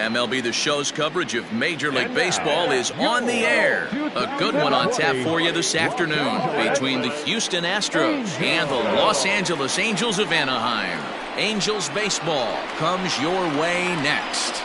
MLB The Show's coverage of Major League Baseball is on the air. A good one on tap for you this afternoon between the Houston Astros and the Los Angeles Angels of Anaheim. Angels baseball comes your way next.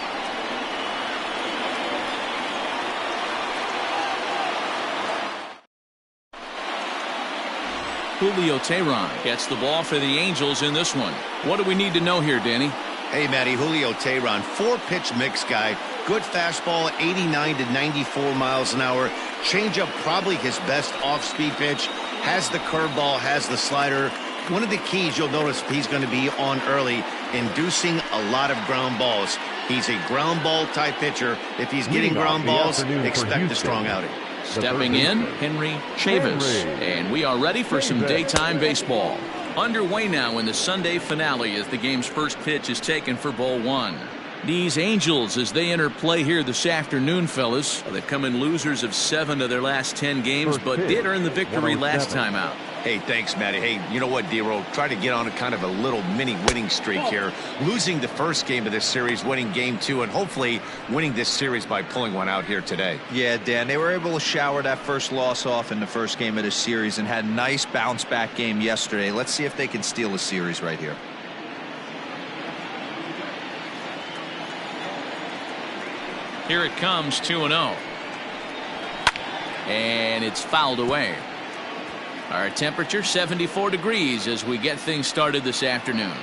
Julio Tehran gets the ball for the Angels in this one. What do we need to know here, Danny? Hey, Matty, Julio Tehran, 4-pitch mix guy. Good fastball, 89 to 94 miles an hour. Changeup, probably his best off-speed pitch. Has the curveball, has the slider. One of the keys you'll notice he's going to be on early, inducing a lot of ground balls. He's a ground ball type pitcher. If he's getting ground balls, expect a strong outing. Stepping in, Henry Chavis. And we are ready for some daytime baseball. Underway now in the Sunday finale as the game's first pitch is taken for ball one. These Angels, as they enter play here this afternoon, fellas, they've come in losers of 7 of their last 10 games, but did earn the victory last time out. Hey, thanks, Matty. Hey, you know what, D-Roll? Try to get on a kind of a little mini winning streak here. Losing the first game of this series, winning game 2, and hopefully winning this series by pulling one out here today. Yeah, Dan, they were able to shower that first loss off in the first game of this series and had a nice bounce-back game yesterday. Let's see if they can steal a series right here. Here it comes, 2-0. And it's fouled away. Our temperature 74 degrees as we get things started this afternoon.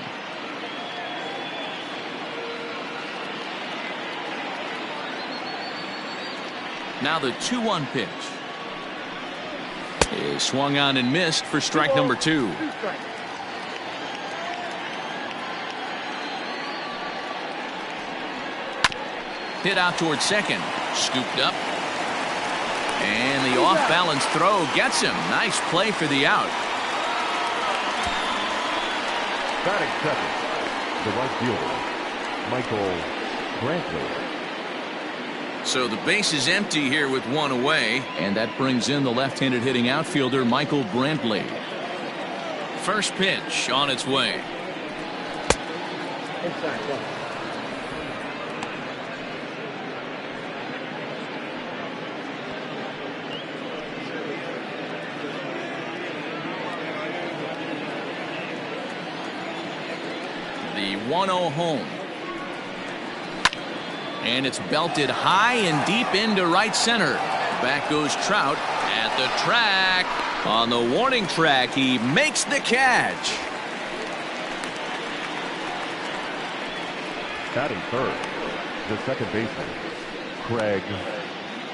Now the 2-1 pitch is swung on and missed for strike number 2. Hit out towards second. Scooped up. And the off-balance throw gets him. Nice play for the out. Batting second, the right fielder, Michael Brantley. So the base is empty here with one away, and that brings in the left-handed hitting outfielder Michael Brantley. First pitch on its way. The 1-0 home. And it's belted high and deep into right center. Back goes Trout at the track. On the warning track, he makes the catch. Batting third, the second baseman, Craig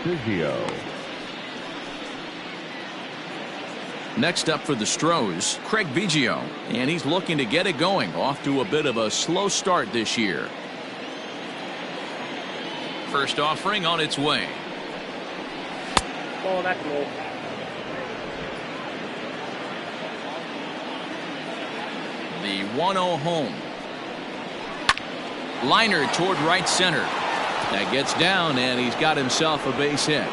Biggio. Next up for the Astros, Craig Biggio, and he's looking to get it going. Off to a bit of a slow start this year. First offering on its way. Oh, that's low. The 1-0 home. Liner toward right center. That gets down, and he's got himself a base hit.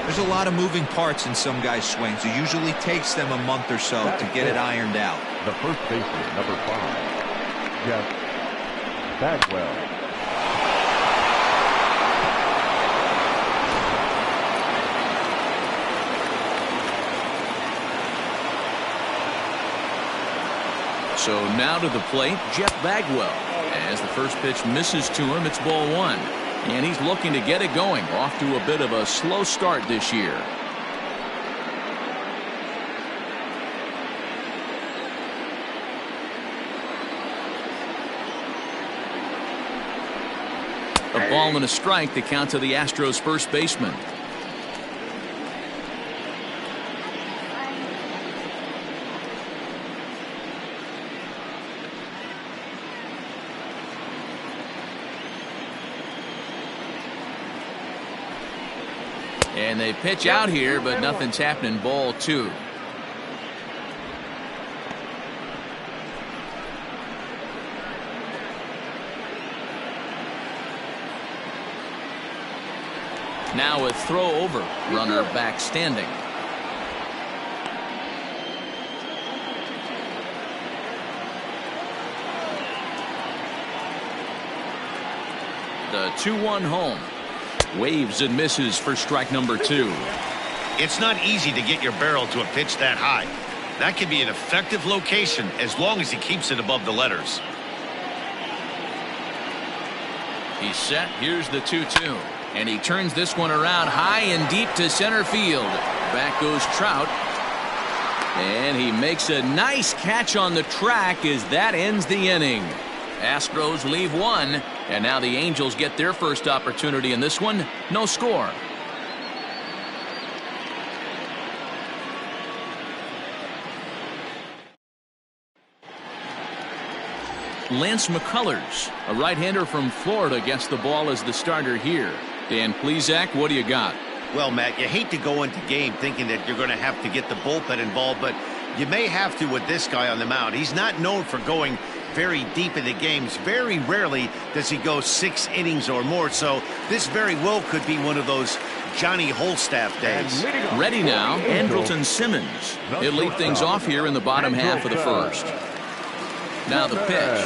There's a lot of moving parts in some guys' swings. It usually takes them a month or so to get it ironed out. The first baseman, number 5, Jeff Bagwell. So now to the plate, Jeff Bagwell. As the first pitch misses to him, it's ball 1. And he's looking to get it going. Off to a bit of a slow start this year. A ball and a strike to count to the Astros first baseman. And they pitch out here, but nothing's happening. Ball 2. Now a throw over. Runner back standing. The 2-1 home. Waves and misses for strike number 2. It's not easy to get your barrel to a pitch that high. That can be an effective location as long as he keeps it above the letters. He's set. Here's the 2-2. And he turns this one around high and deep to center field. Back goes Trout. And he makes a nice catch on the track as that ends the inning. Astros leave one. And now the Angels get their first opportunity in this one. No score. Lance McCullers, a right-hander from Florida, gets the ball as the starter here. Dan Plesac, what do you got? Well, Matt, you hate to go into game thinking that you're going to have to get the bullpen involved, but you may have to with this guy on the mound. He's not known for going very deep into games. Very rarely does he go 6 innings or more, so this very well could be one of those Johnny Holstaff days. Ready now, Andrelton Simmons. He'll lead things off here in the bottom half of the first. Now the pitch.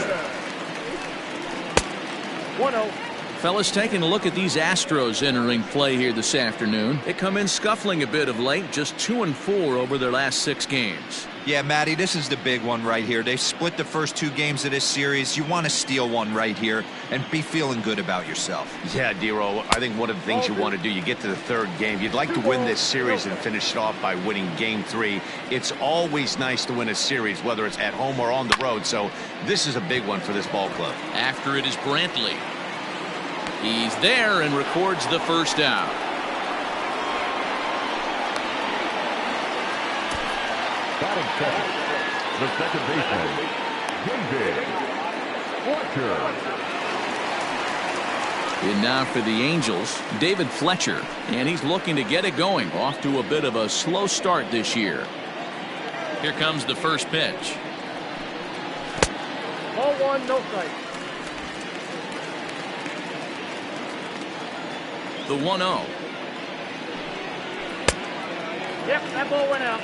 1-0. Fellas, taking a look at these Astros entering play here this afternoon. They come in scuffling a bit of late, just 2-4 over their last 6 games. Yeah, Matty, this is the big one right here. They split the first 2 games of this series. You want to steal one right here and be feeling good about yourself. Yeah, Dero, I think one of the things you want to do, you get to the 3rd game, you'd like to win this series and finish it off by winning game 3. It's always nice to win a series, whether it's at home or on the road, so this is a big one for this ball club. After it is Brantley. He's there and records the first out. Batting second, the second baseman, David Fletcher. And now for the Angels, David Fletcher. And he's looking to get it going. Off to a bit of a slow start this year. Here comes the first pitch. Ball 1, no strike. The 1-0. Yep, that ball went out.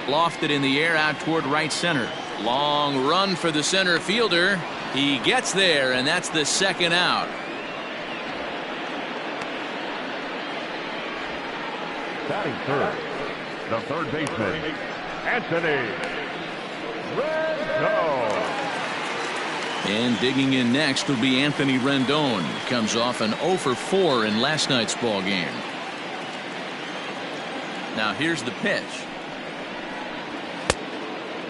Lofted in the air out toward right center. Long run for the center fielder. He gets there, and that's the 2nd out. Batting third, the third baseman, Anthony Rendon. And digging in next will be Anthony Rendon. Comes off an 0 for 4 in last night's ball game. Now here's the pitch.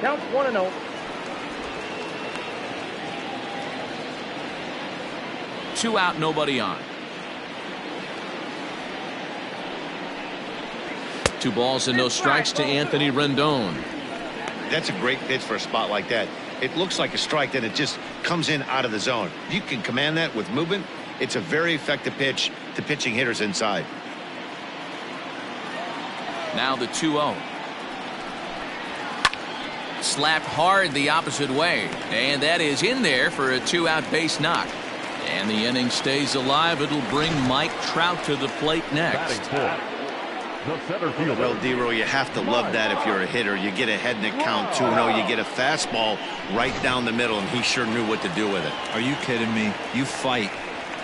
Count 1-0. Two out, nobody on. 2 balls and no strikes to Anthony Rendon. That's a great pitch for a spot like that. It looks like a strike, then it just comes in out of the zone. If you can command that with movement, it's a very effective pitch to pitching hitters inside. Now the 2-0. Slapped hard the opposite way. And that is in there for a 2-out base knock. And the inning stays alive. It'll bring Mike Trout to the plate next. The center fielder. Well, Dero, you have to love that if you're a hitter. You get ahead in the count 2-0. You get a fastball right down the middle, and he sure knew what to do with it. Are you kidding me? You fight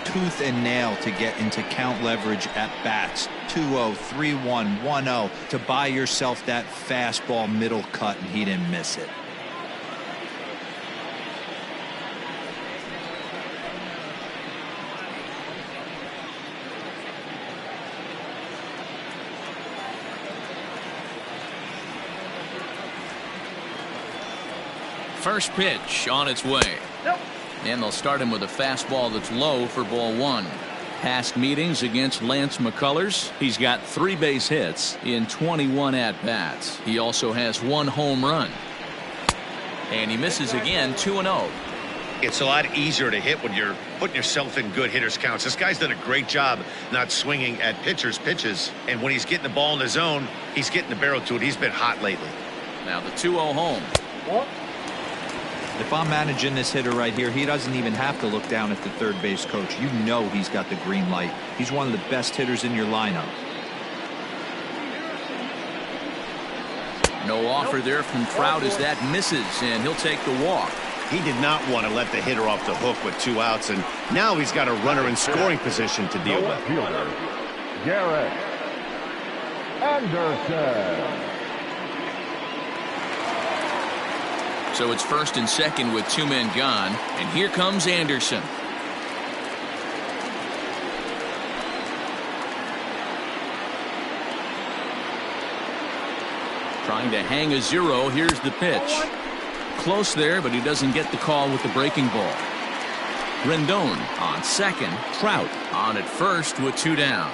tooth and nail to get into count leverage at bats. 2-0, 3-1, 1-0 to buy yourself that fastball middle cut, and he didn't miss it. First pitch on its way. Nope. And they'll start him with a fastball that's low for ball 1. Past meetings against Lance McCullers, he's got 3 base hits in 21 at-bats. He also has 1 home run. And he misses again, 2-0. It's a lot easier to hit when you're putting yourself in good hitters counts. This guy's done a great job not swinging at pitchers' pitches. And when he's getting the ball in the zone, he's getting the barrel to it. He's been hot lately. Now the 2-0 home. What? If I'm managing this hitter right here, he doesn't even have to look down at the third base coach. You know he's got the green light. He's one of the best hitters in your lineup. No offer there from Trout as that misses, and he'll take the walk. He did not want to let the hitter off the hook with 2 outs, and now he's got a runner in scoring position to deal with. Fielder, Garrett Anderson. So it's first and second with 2 men gone, and here comes Anderson. Trying to hang a 0. Here's the pitch. Close there, but he doesn't get the call with the breaking ball. Rendon on second. Trout on at first with 2 down.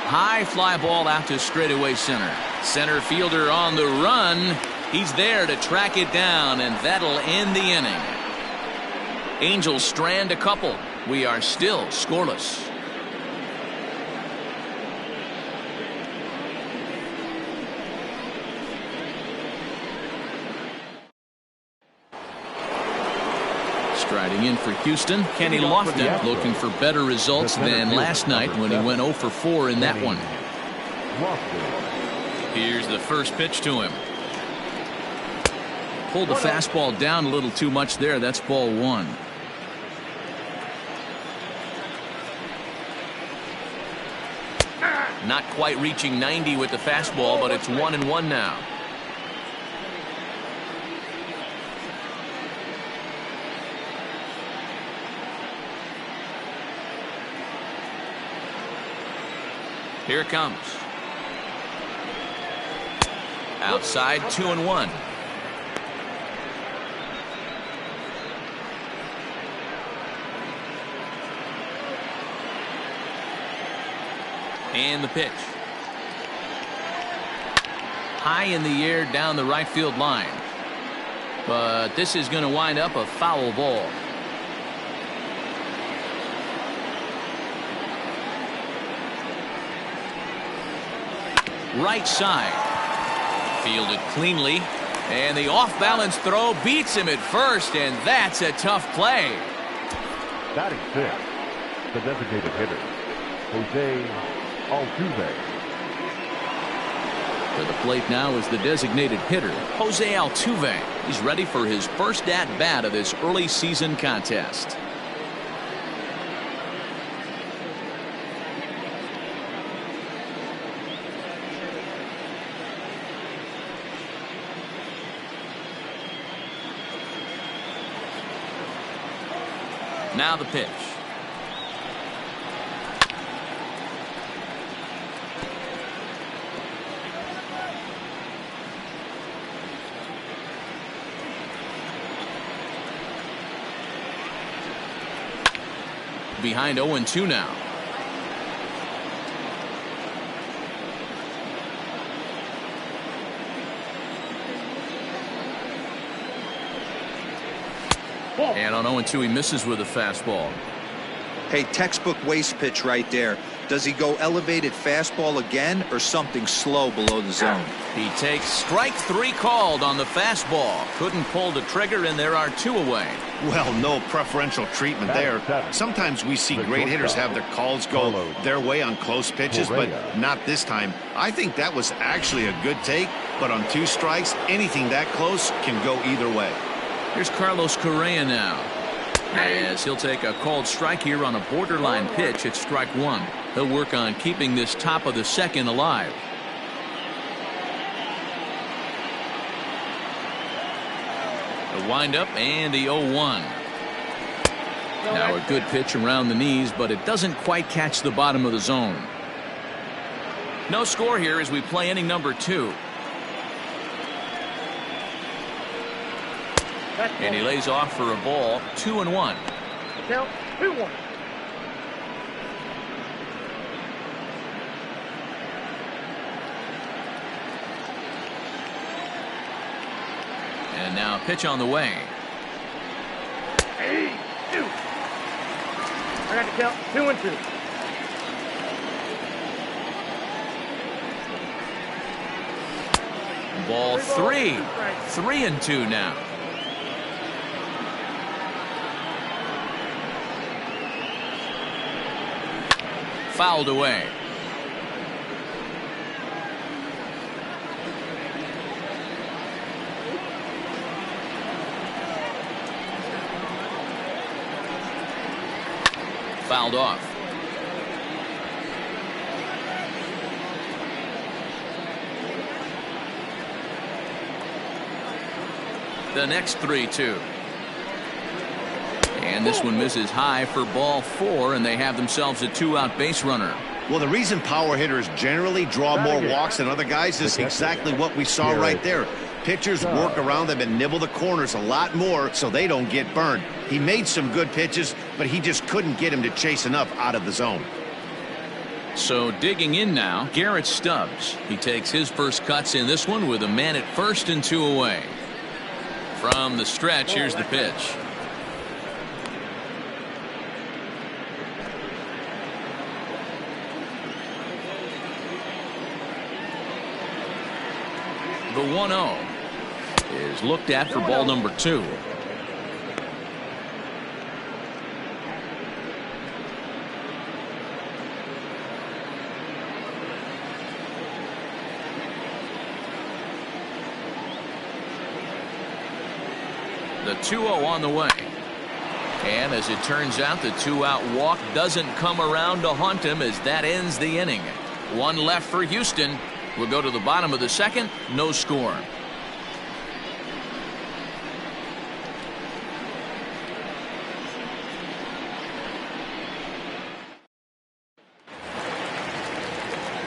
High fly ball out to straightaway center. Center fielder on the run. He's there to track it down, and that'll end the inning. Angels strand a couple. We are still scoreless. Striding in for Houston, Kenny Lofton, looking for better results than last night when he went 0 for 4 in that one. Here's the first pitch to him. Pulled the fastball down a little too much there. That's ball 1. Not quite reaching 90 with the fastball, but it's 1-1 now. Here it comes. Outside, 2-1. And the pitch. High in the air down the right field line. But this is going to wind up a foul ball. Right side. Fielded cleanly. And the off-balance throw beats him at first, and that's a tough play. Batting 6, the designated hitter, Jose Altuve. To the plate now is the designated hitter, Jose Altuve. He's ready for his first at-bat of this early season contest. Now the pitch. Behind 0-2 now. And on 0-2 he misses with a fastball. Hey, textbook waste pitch right there. Does he go elevated fastball again or something slow below the zone? He takes strike 3 called on the fastball. Couldn't pull the trigger, and there are 2 away. Well, no preferential treatment there. Sometimes we see great hitters have their calls go their way on close pitches, but not this time. I think that was actually a good take, but on 2 strikes, anything that close can go either way. Here's Carlos Correa now, as he'll take a called strike here on a borderline pitch at strike 1. He'll work on keeping this top of the second alive. The windup and the 0-1. Now a good pitch around the knees, but it doesn't quite catch the bottom of the zone. No score here as we play inning number 2. And he lays off for a ball. 2-1. Count 2-1. And now a pitch on the way. 2. I got to count 2-2. Ball 3. 3-2 now. Fouled away. fouled off. The next 3-2. And this one misses high for ball 4, and they have themselves a 2-out base runner. Well, the reason power hitters generally draw more walks than other guys is exactly what we saw right there. Pitchers work around them and nibble the corners a lot more so they don't get burned. He made some good pitches, but he just couldn't get him to chase enough out of the zone. So digging in now, Garrett Stubbs. He takes his first cuts in this one with a man at first and 2 away. From the stretch, here's the pitch. The 1-0 is looked at for ball number 2. The 2-0 on the way. And as it turns out, the 2-out walk doesn't come around to haunt him as that ends the inning. 1 left for Houston. We'll go to the bottom of the second. No score.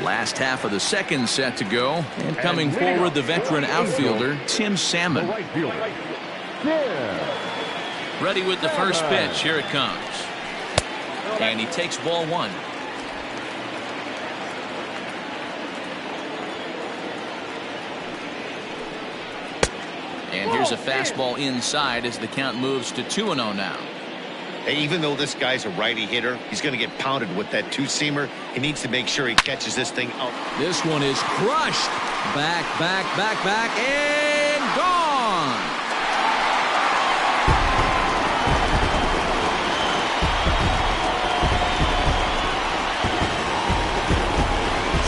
Last half of the second set to go. And coming forward, the veteran outfielder, Tim Salmon. Ready with the first pitch. Here it comes. And he takes ball 1. And here's a fastball inside as the count moves to 2-0 now. Hey, even though this guy's a righty hitter, he's going to get pounded with that 2-seamer. He needs to make sure he catches this thing out. This one is crushed. Back, and gone.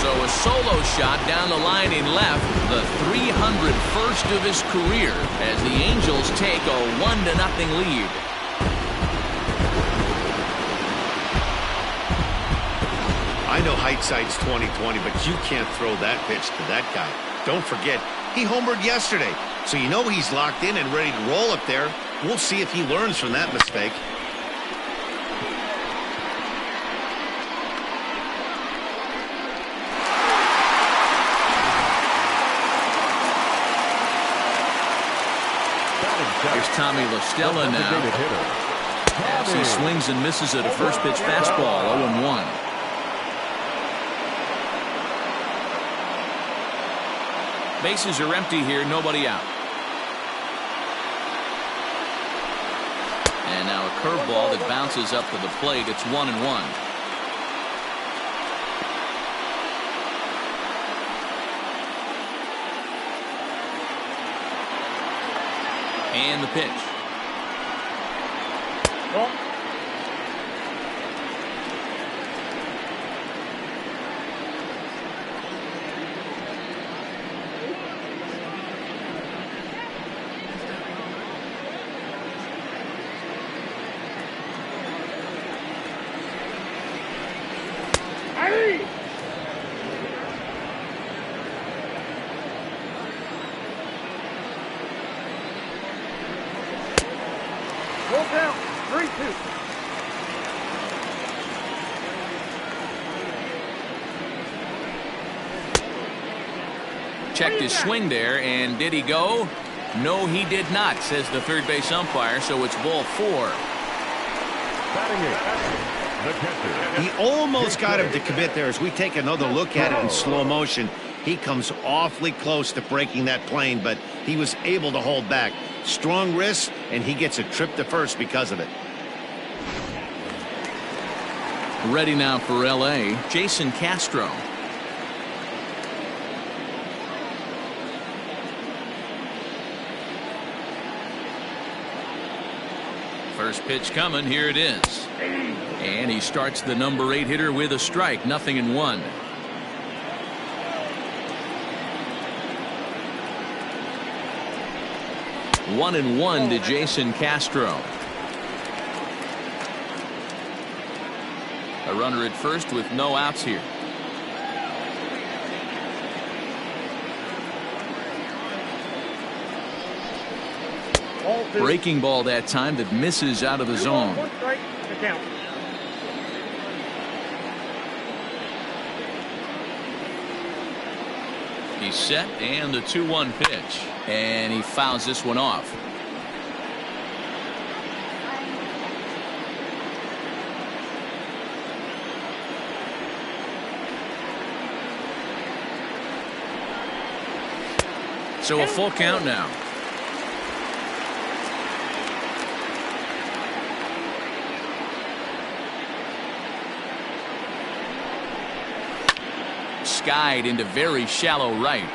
So a solo shot down the line in left, the 301st of his career, as the Angels take a 1-0 lead. I know hindsight's 20/20, but you can't throw that pitch to that guy. Don't forget, he homered yesterday, so you know he's locked in and ready to roll up there. We'll see if he learns from that mistake. Here's Tommy La Stella now. As he swings and misses at a first pitch fastball, 0-1. Bases are empty here, nobody out. And now a curveball that bounces up to the plate. It's 1-1. And the pitch. Down, 3-2. Checked his swing there, and did he go? No, he did not, says the third base umpire, so it's ball 4. He almost got him to commit there. As we take another look at it in slow motion, he comes awfully close to breaking that plane, but he was able to hold back. Strong wrist, and he gets a trip to first because of it. Ready now for L.A., Jason Castro. First pitch coming, here it is. And he starts the number 8 hitter with a strike, 0-1. One and one to Jason Castro. A runner at first with no outs here. Breaking ball that time that misses out of the zone. One strike to count. He's set, and the 2-1 pitch, and he fouls this one off. So a full count now. Skied into very shallow right.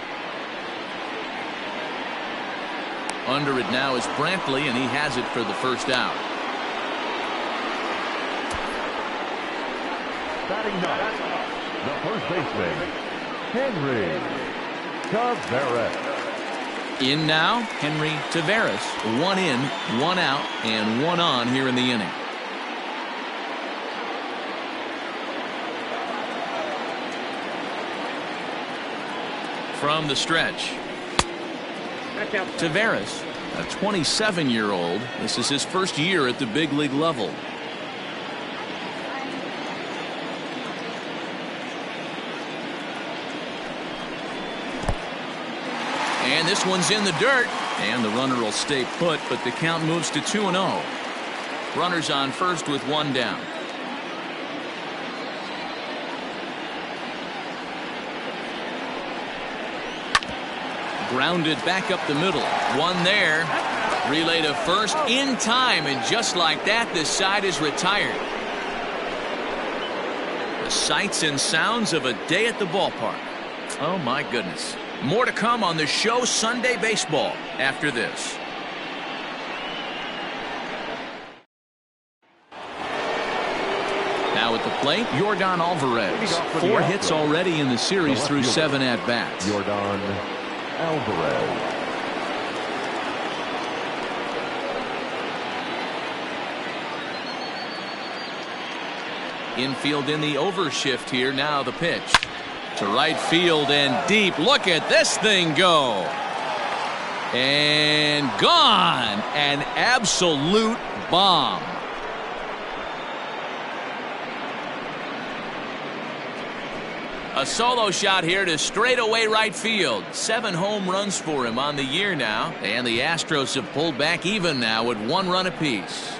Under it now is Brantley, and he has it for the first out. Batting ninth, the first baseman, Henry Tavares. In now, Henry Tavares. 1 in, 1 out, and 1 on here in the inning. From the stretch, Tavares, a 27-year-old. This is his first year at the big league level. And this one's in the dirt, and the runner will stay put, but the count moves to 2-0. Runners on first with 1 down. Grounded back up the middle. 1 there. Relay to first in time, and just like that, this side is retired. The sights and sounds of a day at the ballpark. Oh my goodness. More to come on the show Sunday Baseball after this. Now at the plate, Yordan Alvarez. 4 hits already in the series through 7 at-bats. Yordan Alvarez. Infield in the overshift here. Now the pitch. To right field and deep. Look at this thing go. And gone. An absolute bomb. A solo shot here to straightaway right field. 7 home runs for him on the year now. And the Astros have pulled back even now with 1 run apiece.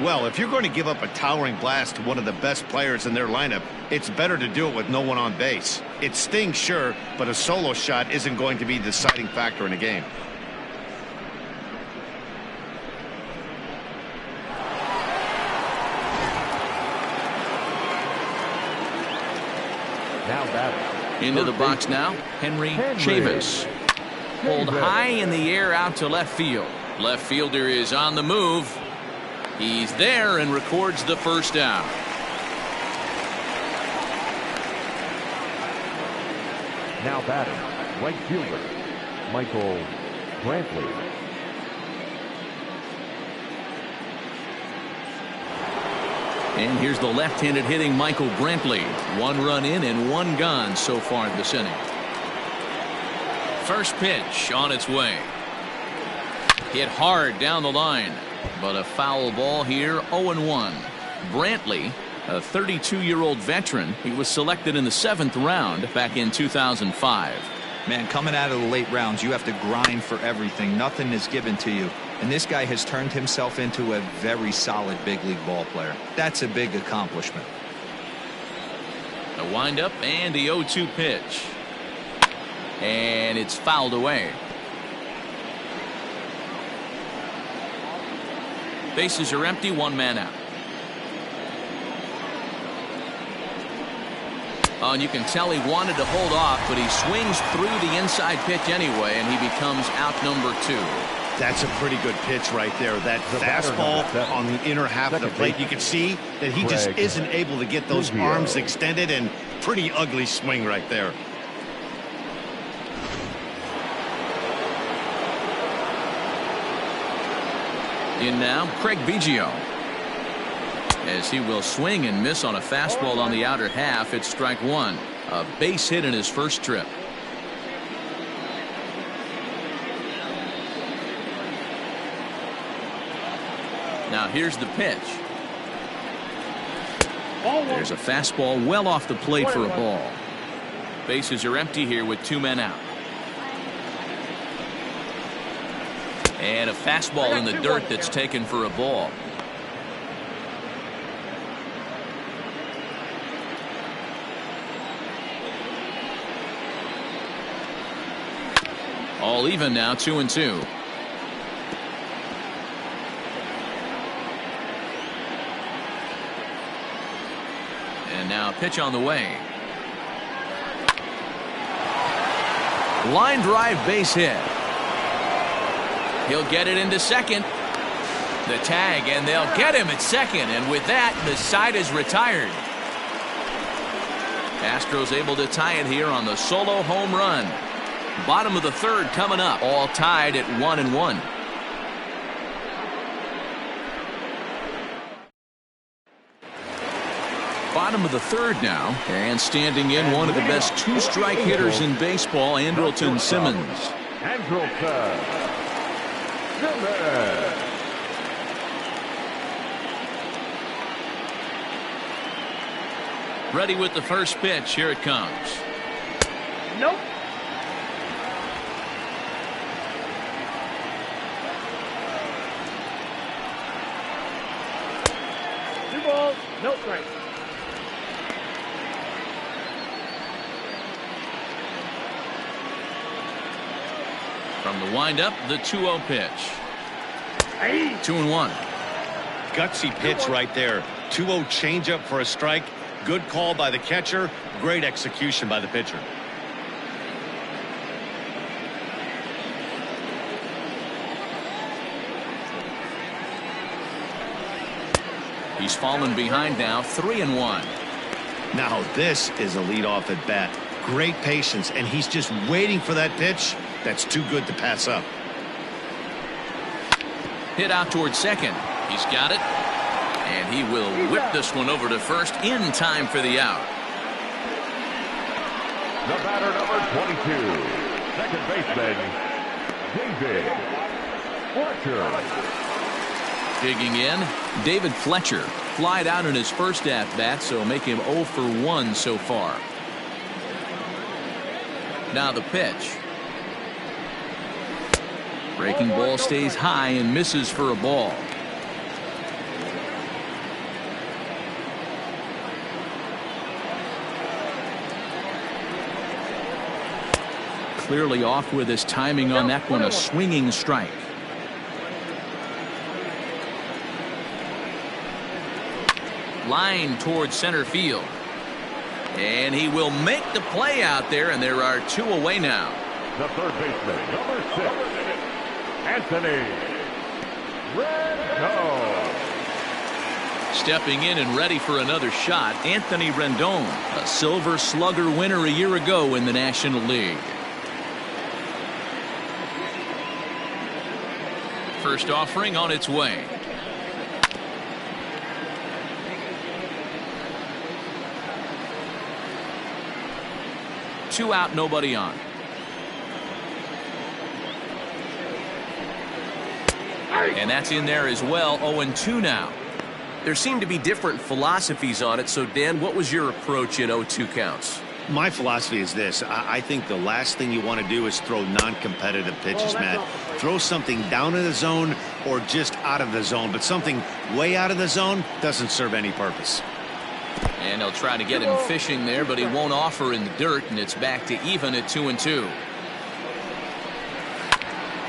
Well, if you're going to give up a towering blast to one of the best players in their lineup, it's better to do it with no one on base. It stings, sure, but a solo shot isn't going to be the deciding factor in a game. Now batting. Into the box now, Henry Chavis. Pulled high in the air out to left field. Left fielder is on the move. He's there and records the first out. Now batting, right fielder, Michael Brantley. And here's the left-handed hitting Michael Brantley. 1 run in and 1 gone so far this inning. First pitch on its way. Hit hard down the line. But a foul ball here, 0-1. Brantley, a 32-year-old veteran. He was selected in the 7th round back in 2005. Man, coming out of the late rounds, you have to grind for everything. Nothing is given to you. And this guy has turned himself into a very solid big league ball player. That's a big accomplishment. A windup and the 0-2 pitch. And it's fouled away. Bases are empty, 1 man out. Oh, and you can tell he wanted to hold off, but he swings through the inside pitch anyway, and he becomes out number 2. That's a pretty good pitch right there. That fastball on the inner half of the plate. You can see that he just isn't able to get those arms extended, and pretty ugly swing right there. In now, Craig Biggio. As he will swing and miss on a fastball on the outer half. It's strike one. A base hit in his first trip. Now here's the pitch. There's a fastball well off the plate for a ball. Bases are empty here with 2 men out. And a fastball in the dirt that's taken for a ball. All even now, 2-2. And now pitch on the way. Line drive base hit. He'll get it into second. The tag, and they'll get him at second. And with that, the side is retired. Castro's able to tie it here on the solo home run. Bottom of the third coming up. All tied at 1-1. Bottom of the third now, and standing in one of the best 2-strike hitters in baseball, Andrelton Simmons. Ready with the first pitch. Here it comes. Nope. Two balls, no strikes. From the windup, the 2-0 pitch. 2-1. Gutsy pitch right there. 2-0 changeup for a strike. Good call by the catcher. Great execution by the pitcher. He's fallen behind now, 3-1. Now this is a leadoff at bat. Great patience, and he's just waiting for that pitch. That's too good to pass up. Hit out towards second. He's got it. And he will whip this one over to first in time for the out. The batter, number 22, second baseman, David Fletcher. Digging in, David Fletcher. Flied out in his first at-bat, so make him 0 for 1 so far. Now the pitch. Breaking ball stays high and misses for a ball. Clearly off with his timing on that one, a swinging strike. Line towards center field. And he will make the play out there, and there are 2 away now. The third baseman, number 6, Anthony Rendon. Stepping in and ready for another shot, Anthony Rendon, a Silver Slugger winner a year ago in the National League. First offering on its way. Two out, nobody on. And that's in there as well. 0-2 now. There seem to be different philosophies on it. So, Dan, what was your approach in 0-2 counts? My philosophy is this. I think the last thing you want to do is throw non-competitive pitches, Matt. Throw something down in the zone or just out of the zone, but something way out of the zone doesn't serve any purpose. And they'll try to get him fishing there, but he won't offer in the dirt, and it's back to even at 2-2.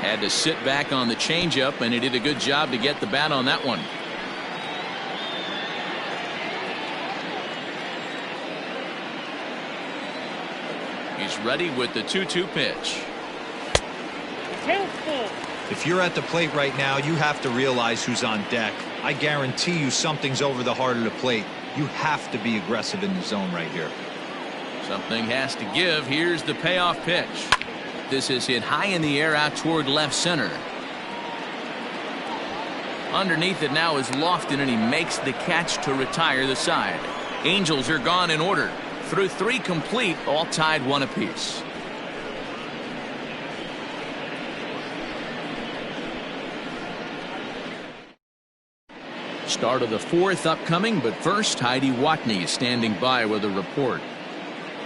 Had to sit back on the changeup, and he did a good job to get the bat on that one. He's ready with the 2-2 pitch. If you're at the plate right now, you have to realize who's on deck. I guarantee you something's over the heart of the plate. You have to be aggressive in the zone right here. Something has to give. Here's the payoff pitch. This is hit high in the air out toward left center. Underneath it now is Lofton, and he makes the catch to retire the side. Angels are gone in order. Through 3 complete, all tied 1 apiece. Start of the 4th upcoming, but first, Heidi Watney standing by with a report.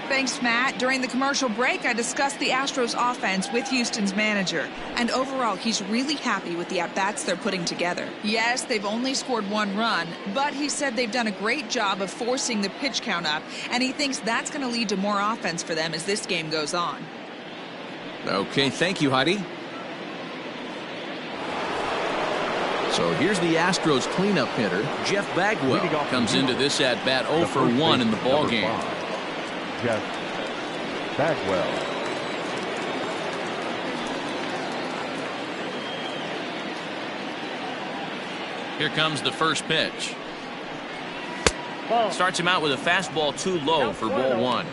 Thanks, Matt. During the commercial break, I discussed the Astros offense with Houston's manager. And overall, he's really happy with the at-bats they're putting together. Yes, they've only scored 1 run, but he said they've done a great job of forcing the pitch count up, and he thinks that's going to lead to more offense for them as this game goes on. Okay, thank you, Heidi. So here's the Astros cleanup hitter. Jeff Bagwell comes into this at-bat 0 for 1 in the ballgame. Jeff Bagwell. Here comes the first pitch. Ball. Starts him out with a fastball too low for ball 1.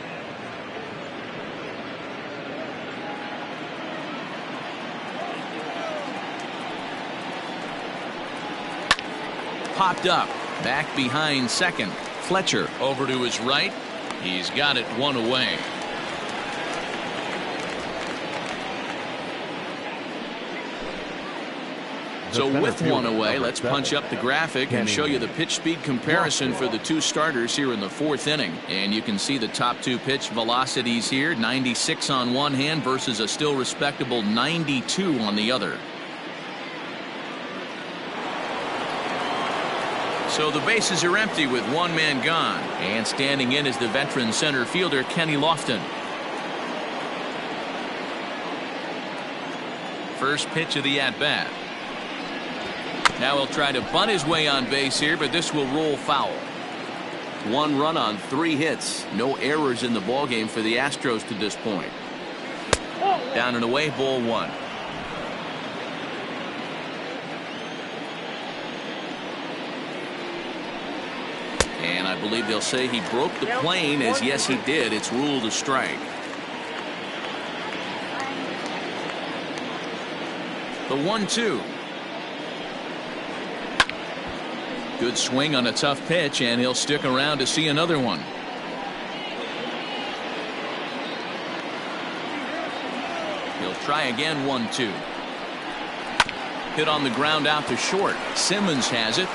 Popped up. Back behind second. Fletcher over to his right. He's got it 1 away. So with 1 away, let's punch up the graphic and show you the pitch speed comparison for the 2 starters here in the 4th inning. And you can see the top 2 pitch velocities here. 96 on one hand versus a still respectable 92 on the other. So the bases are empty with 1 man gone. And standing in is the veteran center fielder, Kenny Lofton. First pitch of the at-bat. Now he'll try to bunt his way on base here, but this will roll foul. 1 run on 3 hits. No errors in the ballgame for the Astros to this point. Down and away, ball 1. And I believe they'll say he broke the plane, as yes he did. It's ruled a strike. The 1-2. Good swing on a tough pitch, and he'll stick around to see another one. He'll try again. 1-2. Hit on the ground out to short. Simmons has it.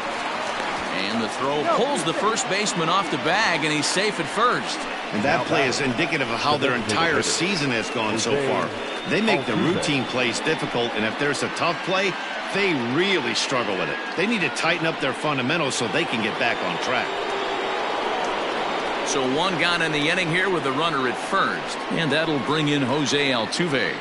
And the throw pulls the first baseman off the bag, and he's safe at first. And that play is indicative of how their entire season has gone so far. They make the routine plays difficult, and if there's a tough play, they really struggle with it. They need to tighten up their fundamentals so they can get back on track. So 1 gone in the inning here with the runner at first. And that'll bring in Jose Altuve.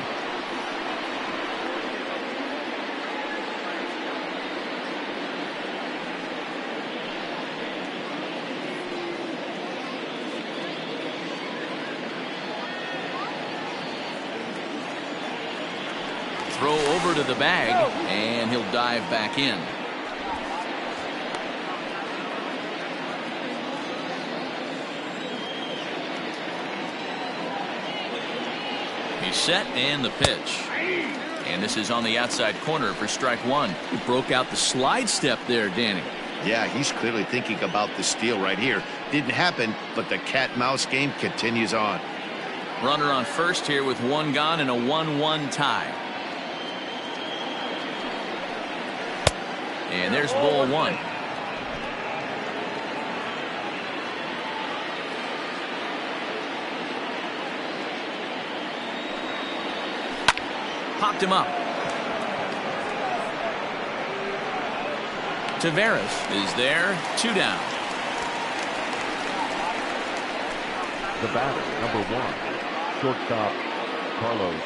Throw over to the bag, and he'll dive back in. He's set, and the pitch. And this is on the outside corner for strike 1. He broke out the slide step there, Danny. Yeah, he's clearly thinking about the steal right here. Didn't happen, but the cat-mouse game continues on. Runner on first here with 1 gone and a 1-1 tie. And there's ball 1. Popped him up. Tavares is there. 2 down. The batter, number 1, shortstop Carlos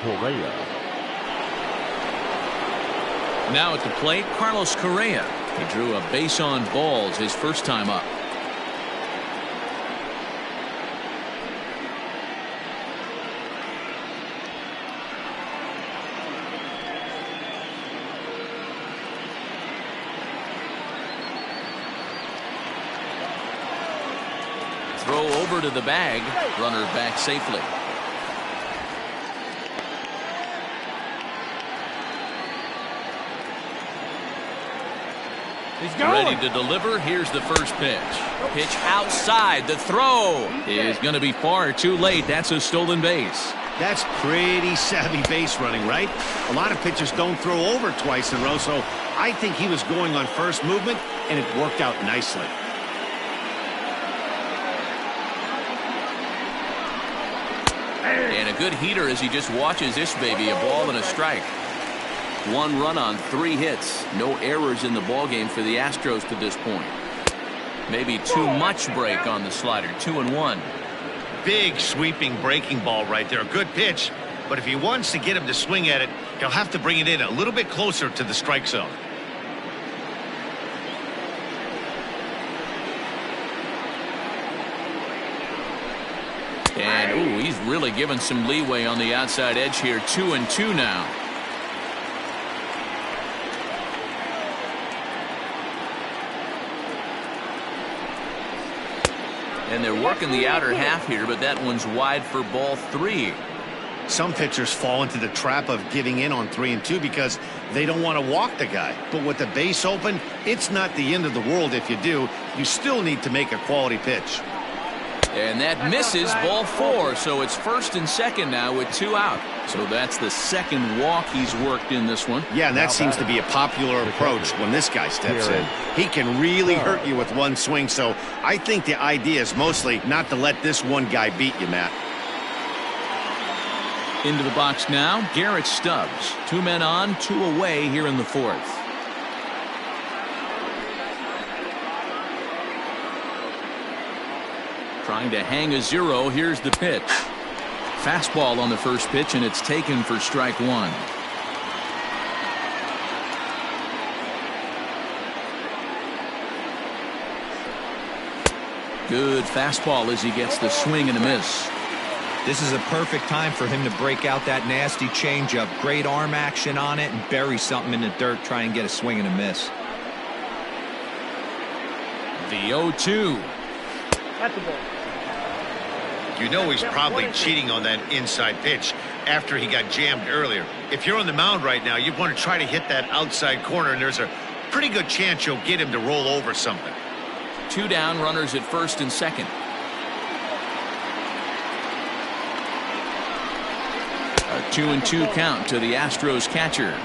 Correa. Now at the plate, Carlos Correa. He drew a base on balls his first time up. Throw over to the bag. Runner back safely. Ready to deliver. Here's the first pitch. Pitch outside. The throw is going to be far too late. That's a stolen base. That's pretty savvy base running, right? A lot of pitchers don't throw over twice in a row, so I think he was going on first movement, and it worked out nicely. And a good heater as he just watches this baby, a ball and a strike. 1 run on 3 hits. No errors in the ballgame for the Astros to this point. Maybe too much break on the slider. 2-1. Big sweeping breaking ball right there. A good pitch, but if he wants to get him to swing at it, he'll have to bring it in a little bit closer to the strike zone. And, ooh, he's really given some leeway on the outside edge here. 2-2 now. And they're working the outer half here, but that one's wide for ball 3. Some pitchers fall into the trap of giving in on 3 and 2 because they don't want to walk the guy. But with the base open, it's not the end of the world if you do. You still need to make a quality pitch. And that misses, ball 4. So it's first and second now with 2 out. So that's the second walk he's worked in this one. Yeah, and that seems to be a popular approach when this guy steps in. He can really hurt you with one swing. So I think the idea is mostly not to let this one guy beat you, Matt. Into the box now, Garrett Stubbs. 2 men on, 2 away here in the 4th. Trying to hang a 0. Here's the pitch. Fastball on the first pitch, and it's taken for strike 1. Good fastball as he gets the swing and a miss. This is a perfect time for him to break out that nasty changeup. Great arm action on it and bury something in the dirt. Try and get a swing and a miss. The 0-2. That's the ball. You know he's probably cheating on that inside pitch after he got jammed earlier. If you're on the mound right now, you want to try to hit that outside corner, and there's a pretty good chance you'll get him to roll over something. 2 down, runners at first and second. A 2-2 count to the Astros catcher.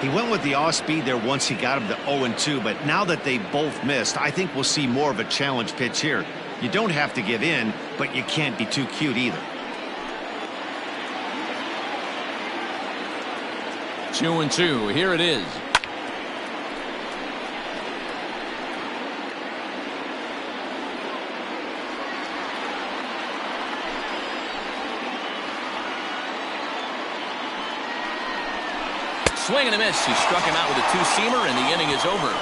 He went with the off speed there once he got him to 0-2, but now that they both missed, I think we'll see more of a challenge pitch here. You don't have to give in, but you can't be too cute either. 2-2. Here it is. Swing and a miss. He struck him out with a 2-seamer, and the inning is over.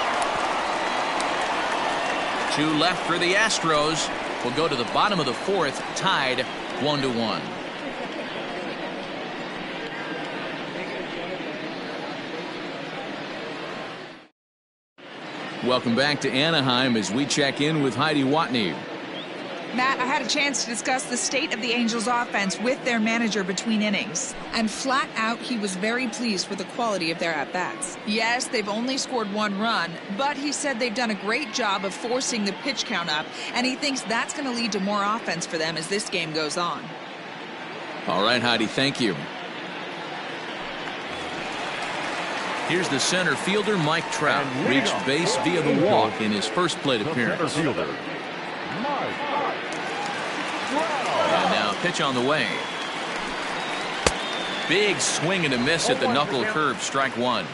2 left for the Astros. We'll go to the bottom of the 4th, tied 1-1. Welcome back to Anaheim as we check in with Heidi Watney. Matt, I had a chance to discuss the state of the Angels offense with their manager between innings. And flat out, he was very pleased with the quality of their at-bats. Yes, they've only scored 1 run, but he said they've done a great job of forcing the pitch count up, and he thinks that's going to lead to more offense for them as this game goes on. All right, Heidi, thank you. Here's the center fielder, Mike Trout. Reached base via the walk in his first plate appearance. And now pitch on the way. Big swing and a miss at the knuckle curve, strike 1.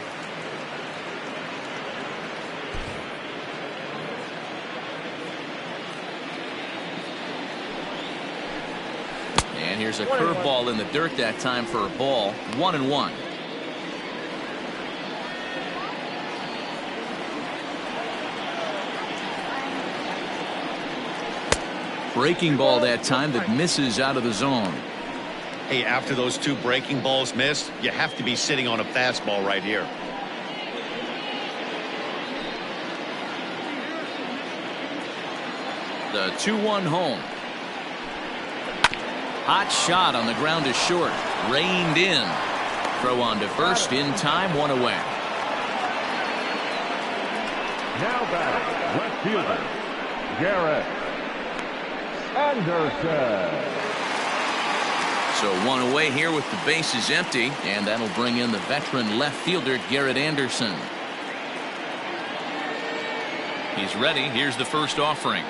And here's a curveball in the dirt that time for a ball. 1-1. Breaking ball that time that misses out of the zone. Hey, after those 2 breaking balls missed, you have to be sitting on a fastball right here. The 2-1 home. Hot shot on the ground to short. Reined in. Throw on to first in time, 1 away. Now batting, left fielder, Garrett Anderson. So one away here with the bases empty, and that'll bring in the veteran left fielder Garrett Anderson. He's ready. Here's the first offering.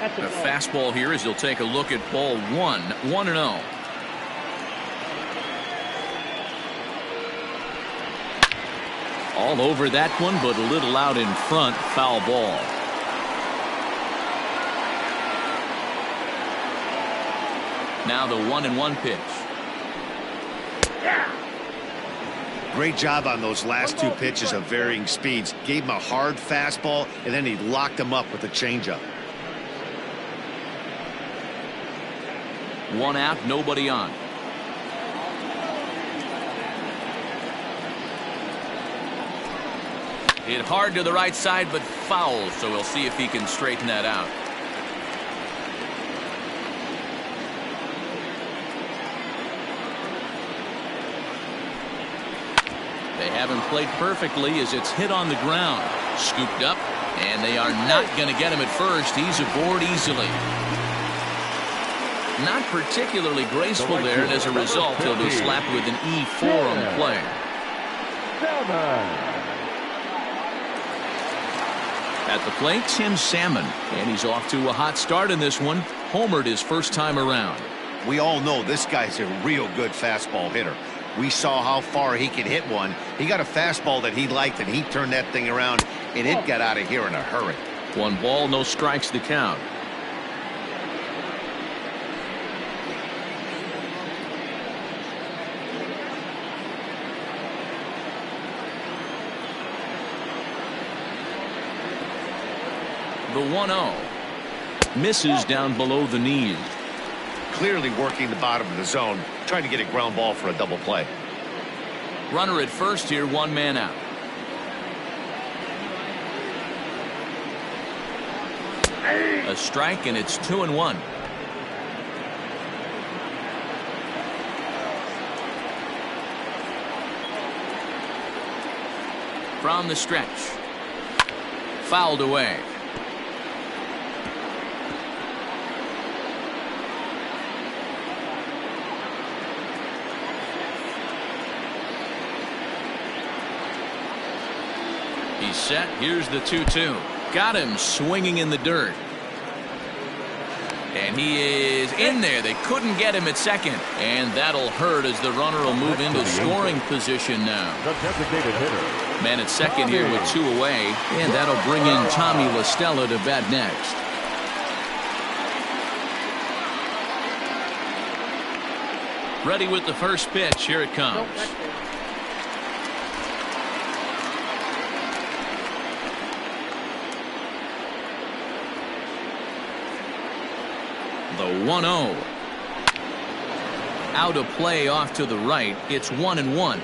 A fastball here as he'll take a look at ball one. 1-0. All over that one, but a little out in front. Foul ball. Now the 1-1 pitch. Great job on those last two pitches of varying speeds. Gave him a hard fastball, and then he locked him up with a changeup. 1 out, nobody on. Hit hard to the right side, but foul, so we'll see if he can straighten that out. They haven't played perfectly as it's hit on the ground. Scooped up, and they are not going to get him at first. He's aboard easily. Not particularly graceful there, and as a result, he'll be slapped with an E4 on the play. At the plate, Tim Salmon, and he's off to a hot start in this one. Homered his first time around. We all know this guy's a real good fastball hitter. We saw how far he could hit one. He got a fastball that he liked, and he turned that thing around, and it got out of here in a hurry. 1 ball, no strikes to count. The 1-0 misses down below the knees. Clearly working the bottom of the zone, trying to get a ground ball for a double play. Runner at first here, 1 man out. A strike, and it's 2-1. From the stretch. Fouled away. He's set. Here's the 2-2. Got him swinging in the dirt. And he is in there. They couldn't get him at second. And that'll hurt as the runner will move into scoring position now. The designated hitter. Man at second here with 2 away. And that'll bring in Tommy La Stella to bat next. Ready with the first pitch. Here it comes. The 1-0. Out of play off to the right. It's 1-1.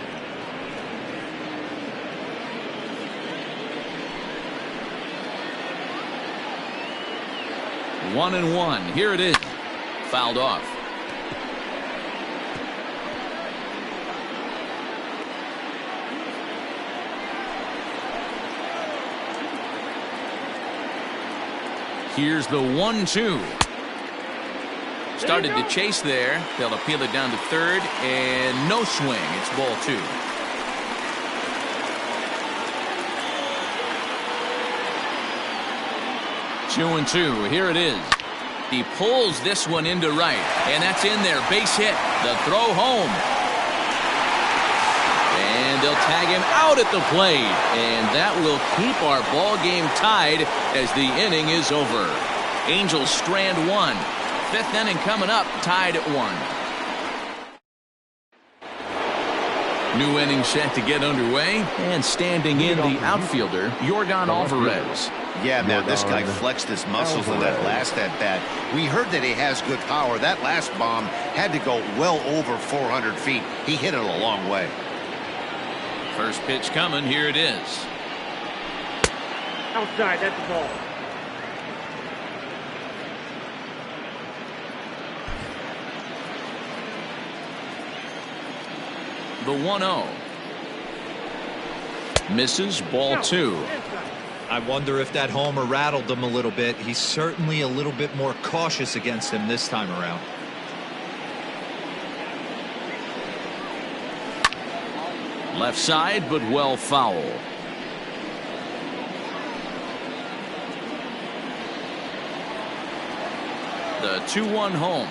One and one. Here it is. Fouled off. Here's the 1-2. Started to chase there. They'll appeal it down to third, and no swing. It's ball 2. Two and 2. Here it is. He pulls this one into right, and that's in there. Base hit. The throw home. And they'll tag him out at the plate, and that will keep our ball game tied as the inning is over. Angels strand 1. 5th inning coming up, tied at 1. New inning set to get underway, and standing in the outfielder, Yordan Alvarez. Yeah, man, this guy flexed his muscles in that last at-bat. We heard that he has good power. That last bomb had to go well over 400 feet. He hit it a long way. First pitch coming. Here it is. Outside, that's the ball. The 1-0. Misses, ball 2. I wonder if that homer rattled him a little bit. He's certainly a little bit more cautious against him this time around. Left side, but well foul. The 2-1 home.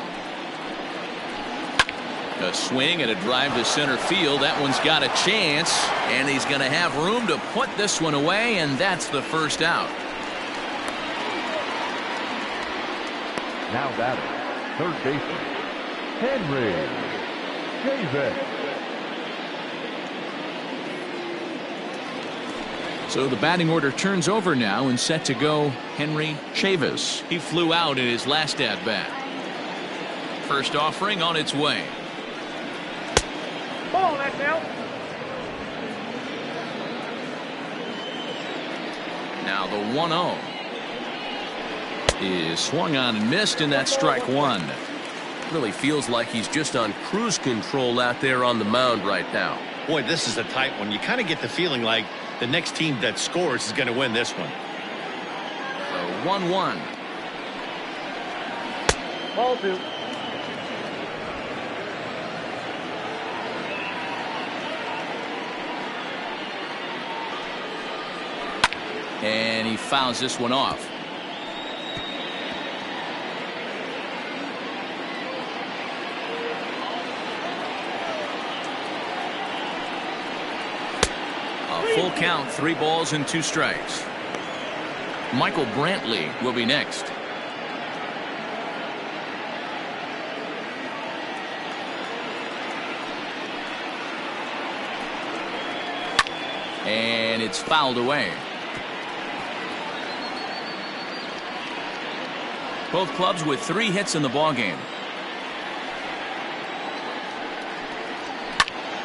A swing and a drive to center field. That one's got a chance, and he's going to have room to put this one away, and that's the first out. Now batting, third baseman, Henry Davis. So the batting order turns over now and set to go Henry Chavis. He flew out in his last at bat. First offering on its way. Ball, that's out. Now the 1-0 is swung on and missed, and that's strike one. Really feels like he's just on cruise control out there on the mound right now. Boy, this is a tight one. You kind of get the feeling like the next team that scores is going to win this one. The 1-1. Ball two. And he fouls this one off. A full count, 3 balls and 2 strikes. Michael Brantley will be next. And it's fouled away. Both clubs with 3 hits in the ballgame.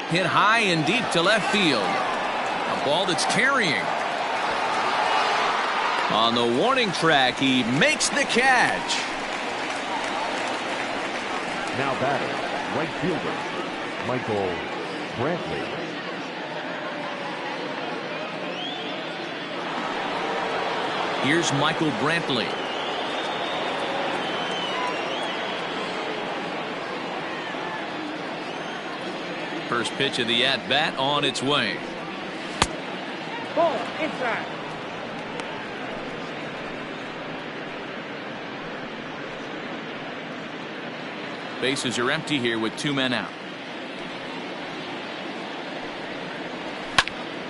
Hit high and deep to left field. A ball that's carrying. On the warning track, he makes the catch. Now batting, right fielder, Michael Brantley. Here's Michael Brantley. First pitch of the at-bat on its way. Ball, inside. Bases are empty here with 2 men out.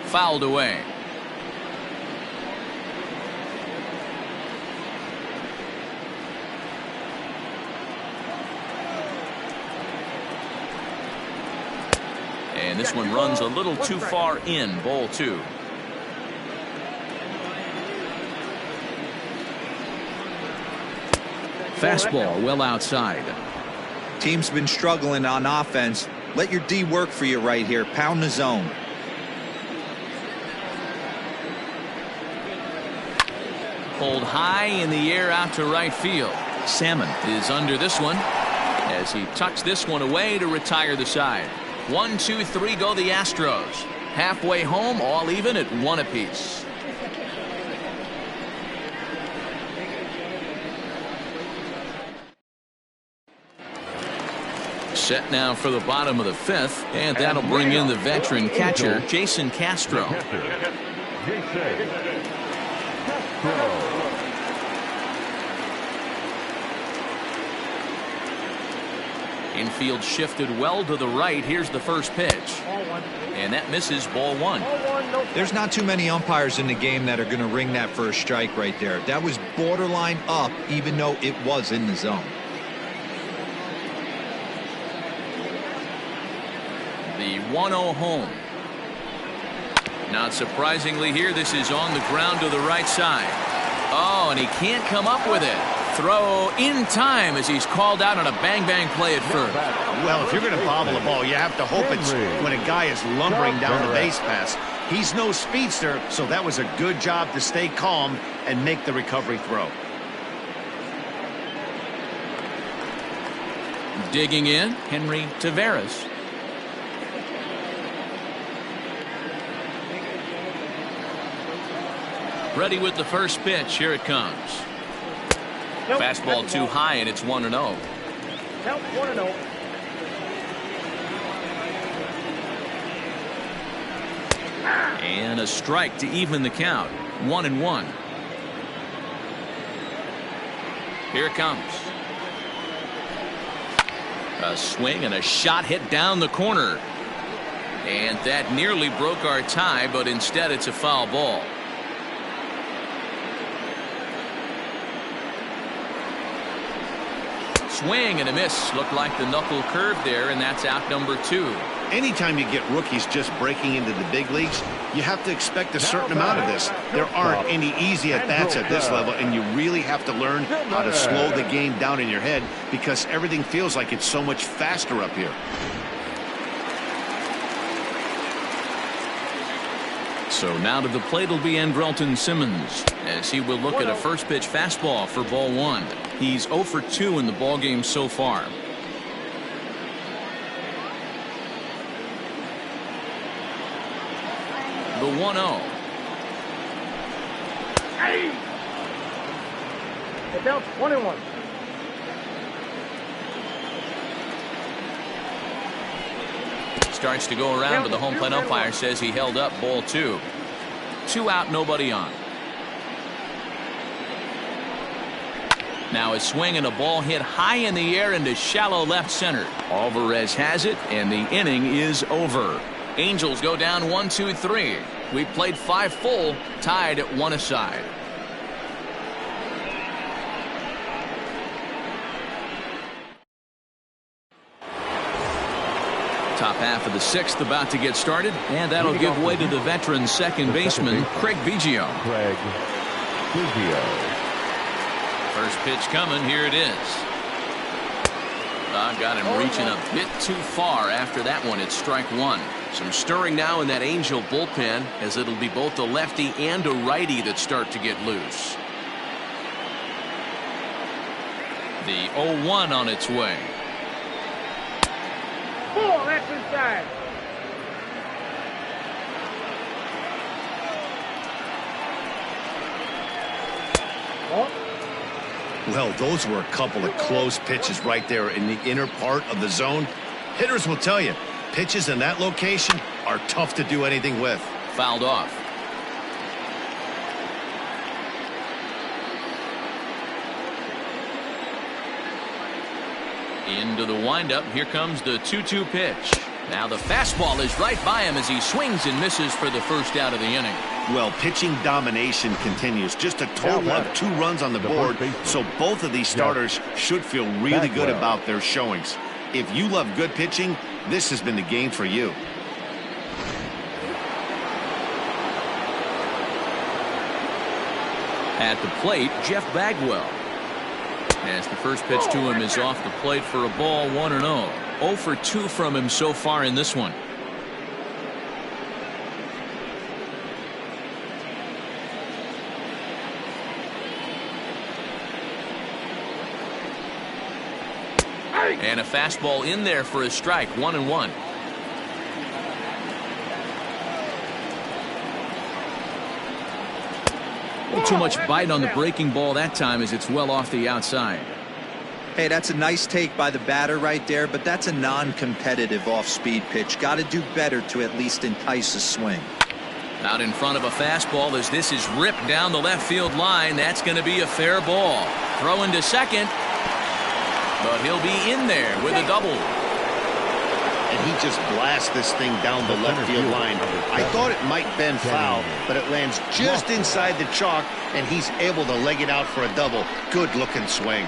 Fouled away. And this one runs a little too far in. Ball 2. Fastball well outside. Team's been struggling on offense. Let your D work for you right here. Pound the zone. Pulled high in the air out to right field. Salmon is under this one as he tucks this one away to retire the side. 1, 2, 3 go the Astros. Halfway home, all even at 1 apiece. Set now for the bottom of the 5th, and that'll bring in the veteran catcher, Jason Castro. Infield shifted well to the right. Here's the first pitch. And that misses. Ball 1. There's not too many umpires in the game that are going to ring that first strike right there. That was borderline up, even though it was in the zone. The 1-0 home. Not surprisingly here, this is on the ground to the right side. Oh, and he can't come up with it. Throw in time as he's called out on a bang-bang play at first. Well, if you're going to bobble a ball, you have to hope it's when a guy is lumbering down the base pass. He's no speedster, so that was a good job to stay calm and make the recovery throw. Digging in, Henry Tavares. Ready with the first pitch. Here it comes. Nope, Fastball too high, and it's 1-0. Count 1-0. And a strike to even the count. 1-1. Here it comes. A swing and a shot hit down the corner. And that nearly broke our tie, but instead it's a foul ball. Swing and a miss. Looked like the knuckle curve there, and that's out number 2. Anytime you get rookies just breaking into the big leagues, you have to expect a certain amount of this. There aren't any easy at-bats at this level, and you really have to learn how to slow the game down in your head because everything feels like it's so much faster up here. So now to the plate will be Andrelton Simmons as he will look at a first pitch fastball for ball 1. He's 0 for 2 in the ballgame so far. The 1-0. It counts 1-1. Starts to go around, but the home plate umpire says he held up ball 2. 2 out, nobody on. Now a swing and a ball hit high in the air into shallow left center. Alvarez has it, and the inning is over. Angels go down 1-2-3. We played 5 full, tied at 1 aside. Top half of the 6th about to get started, and that'll give way to the veteran second baseman, Craig Biggio. Craig Biggio. First pitch coming. Here it is. Got him reaching a bit too far after that one. It's strike 1. Some stirring now in that Angel bullpen as it'll be both a lefty and a righty that start to get loose. The 0-1 on its way. Ball, that's inside. Well, those were a couple of close pitches right there in the inner part of the zone. Hitters will tell you, pitches in that location are tough to do anything with. Fouled off. Into the windup. Here comes the 2-2 pitch. Now the fastball is right by him as he swings and misses for the first out of the inning. Well, pitching domination continues. Just a total of 2 runs on the board, so both of these starters should feel really good about their showings. If you love good pitching, this has been the game for you. At the plate, Jeff Bagwell. As the first pitch to him is off the plate for a ball, 1-0. 0 for 2 from him so far in this one. And a fastball in there for a strike, 1-1. Too much bite on the breaking ball that time as it's well off the outside. Hey, that's a nice take by the batter right there, but that's a non-competitive off-speed pitch. Got to do better to at least entice a swing. Out in front of a fastball as this is ripped down the left field line. That's going to be a fair ball. Throw into second, but he'll be in there with a double. And he just blasts this thing down the left field line. I thought it might bend foul, but it lands just inside the chalk, and he's able to leg it out for a double. Good looking swing.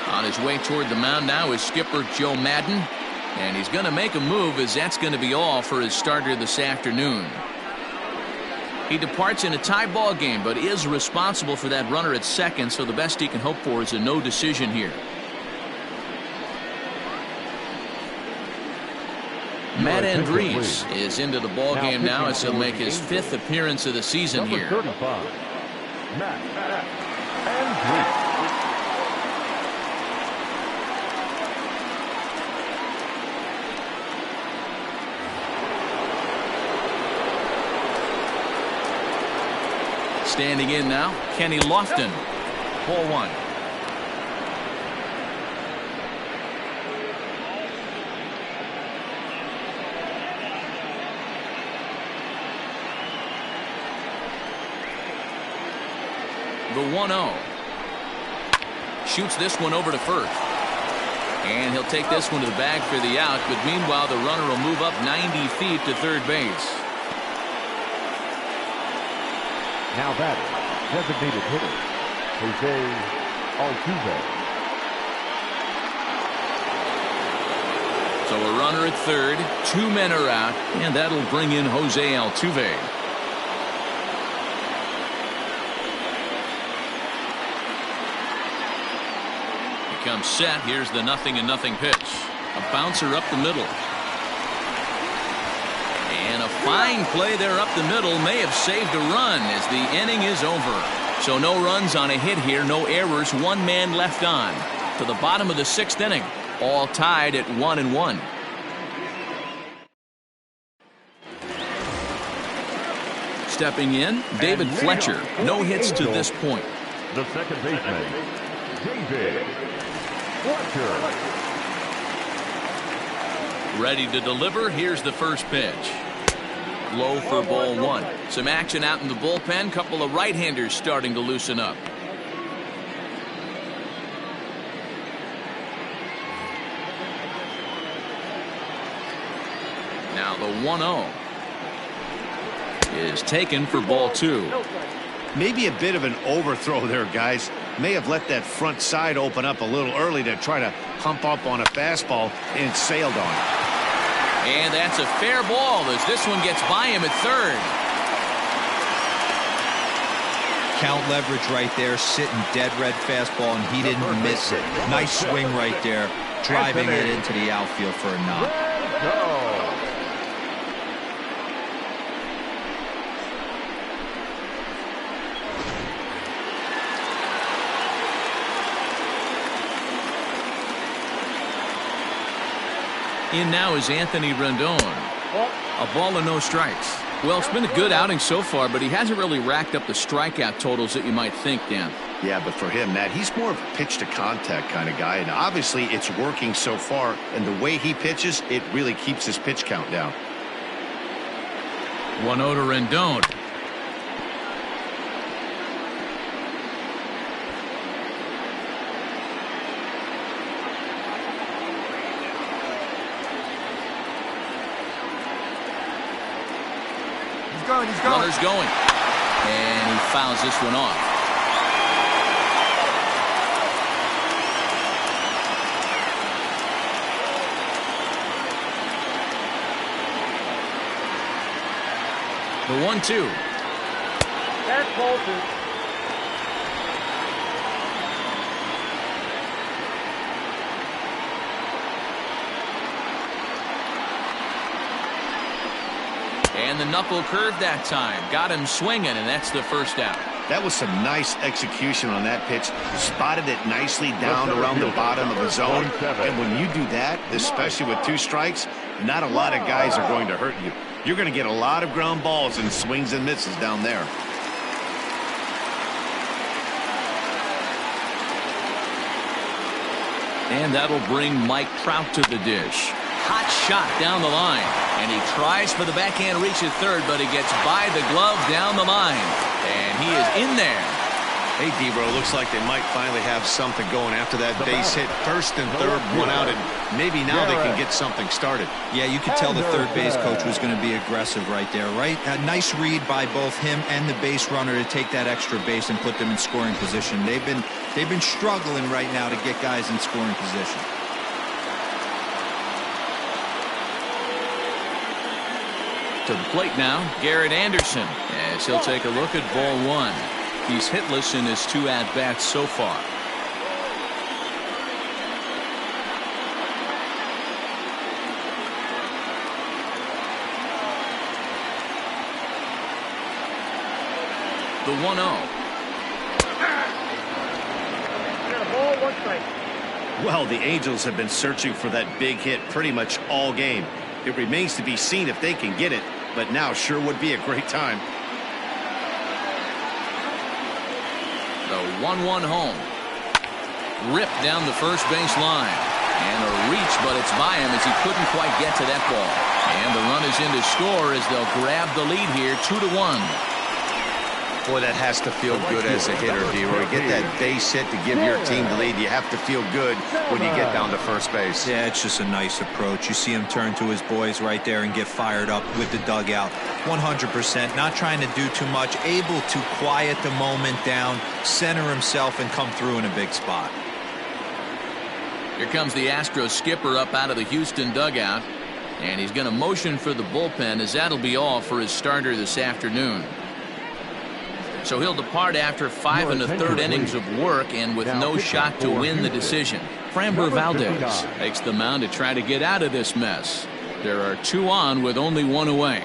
On his way toward the mound now is skipper Joe Madden, and he's going to make a move as that's going to be all for his starter this afternoon. He departs in a tie ball game, but is responsible for that runner at second, so the best he can hope for is a no decision here. Matt Andrees is into the ball game now as he'll make his 5th appearance of the season here. Number 35, Matt Andrees. Standing in now, Kenny Lofton. Ball 1. The 1-0. Shoots this one over to first. And he'll take this one to the bag for the out, but meanwhile the runner will move up 90 feet to third base. Now that designated hitter, Jose Altuve. So a runner at third, 2 men are out, and that'll bring in Jose Altuve. Comes set. Here's the 0-0 pitch. A bouncer up the middle. And a fine play there up the middle may have saved a run as the inning is over. So no runs on a hit here, no errors, 1 man left on. To the bottom of the 6th inning, all tied at 1-1. Stepping in, David Fletcher. No hits to this point. The second baseman, David Fletcher. Ready to deliver. Here's the first pitch. Low for ball 1. Some action out in the bullpen. Couple of right-handers starting to loosen up. Now the 1-0 is taken for ball 2. Maybe a bit of an overthrow there, guys. May have let that front side open up a little early to try to hump up on a fastball and sailed on it. And that's a fair ball as this one gets by him at third. Count leverage right there, sitting dead red fastball, and he didn't miss it. Nice swing right there, driving it into the outfield for a knock. In now is Anthony Rendon. A ball and no strikes. Well, it's been a good outing so far, but he hasn't really racked up the strikeout totals that you might think, Dan. Yeah, but for him, Matt, he's more of a pitch-to-contact kind of guy, and obviously it's working so far, and the way he pitches, it really keeps his pitch count down. 1-0 to Rendon. He's going. Runner's going. And he fouls this one off. The 1-2. That's ball 2. And the knuckle curve that time. Got him swinging, and that's the first out. That was some nice execution on that pitch. Spotted it nicely down around the bottom of the zone. And when you do that, especially with 2 strikes, not a lot of guys are going to hurt you. You're going to get a lot of ground balls and swings and misses down there. And that'll bring Mike Trout to the dish. Hot shot down the line. And he tries for the backhand reach at third, but he gets by the glove down the line. And he is in there. Hey, Debro, looks like they might finally have something going after that base hit. First and third, 1 out, and maybe now they can get something started. Yeah, you could tell the third base coach was going to be aggressive right there, right? A nice read by both him and the base runner to take that extra base and put them in scoring position. They've been struggling right now to get guys in scoring position. To the plate now, Garrett Anderson, as he'll take a look at ball 1. He's hitless in his 2 at-bats so far. The 1-0. Got a ball, 1 strike. Well, the Angels have been searching for that big hit pretty much all game. It remains to be seen if they can get it, but now sure would be a great time. 1-1 home. Ripped down the first base line. And a reach, but it's by him as he couldn't quite get to that ball. And the run is in to score as they'll grab the lead here 2-1. Boy, that has to feel good as a hitter, D-Roy. Get that base hit to give your team the lead. You have to feel good when you get down to first base. Yeah, it's just a nice approach. You see him turn to his boys right there and get fired up with the dugout. 100%, not trying to do too much, able to quiet the moment down, center himself, and come through in a big spot. Here comes the Astros skipper up out of the Houston dugout. And he's going to motion for the bullpen, as that'll be all for his starter this afternoon. So he'll depart after 5 1/3 innings of work and with no shot to win the decision. Framber Valdez takes the mound to try to get out of this mess. There are 2 on with only 1 away.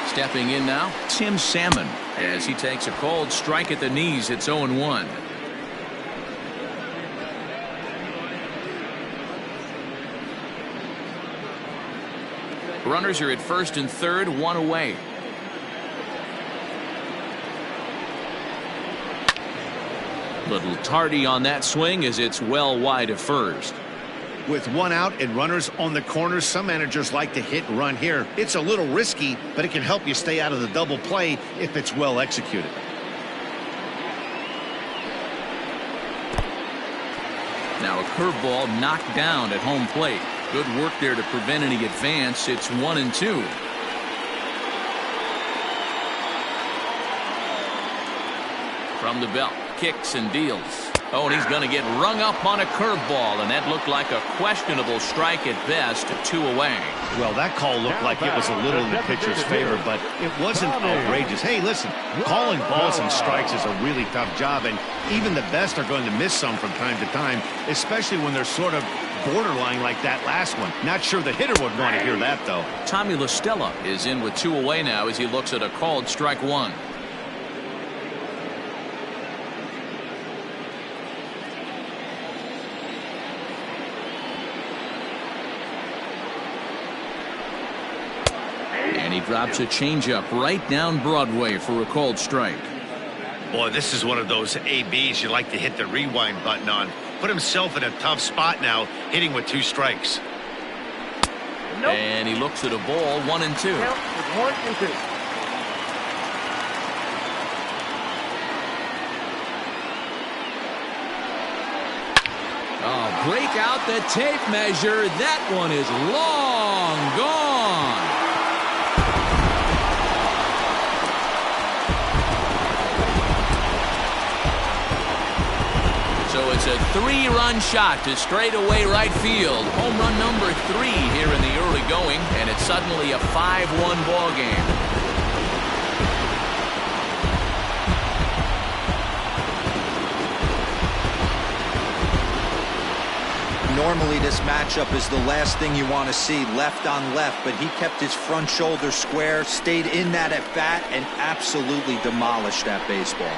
Stepping in now, Tim Salmon, as he takes a cold strike at the knees. It's 0-1. Runners are at first and third, 1 away. Little tardy on that swing as it's well wide of first. With 1 out and runners on the corners, some managers like to hit and run here. It's a little risky, but it can help you stay out of the double play if it's well executed. Now a curveball knocked down at home plate. Good work there to prevent any advance. It's 1-2. From the belt, kicks and deals. Oh, and he's going to get rung up on a curveball, and that looked like a questionable strike at best. 2 away. Well, that call looked like it was a little in the pitcher's favor, but it wasn't outrageous. Hey, listen, calling balls and strikes is a really tough job, and even the best are going to miss some from time to time, especially when they're sort of borderline like that last one. Not sure the hitter would want to hear that, though. Tommy La Stella is in with 2 away now as he looks at a called strike 1. And he drops a changeup right down Broadway for a called strike. Boy, this is one of those ABs you like to hit the rewind button on. Put himself in a tough spot now, hitting with 2 strikes. Nope. And he looks at a ball, 1-2. Count is 1-2. Oh, break out the tape measure. That one is long gone. So it's a 3-run shot to straightaway right field. Home run number 3 here in the early going, and it's suddenly a 5-1 ball game. Normally this matchup is the last thing you want to see, left on left, but he kept his front shoulder square, stayed in that at bat, and absolutely demolished that baseball.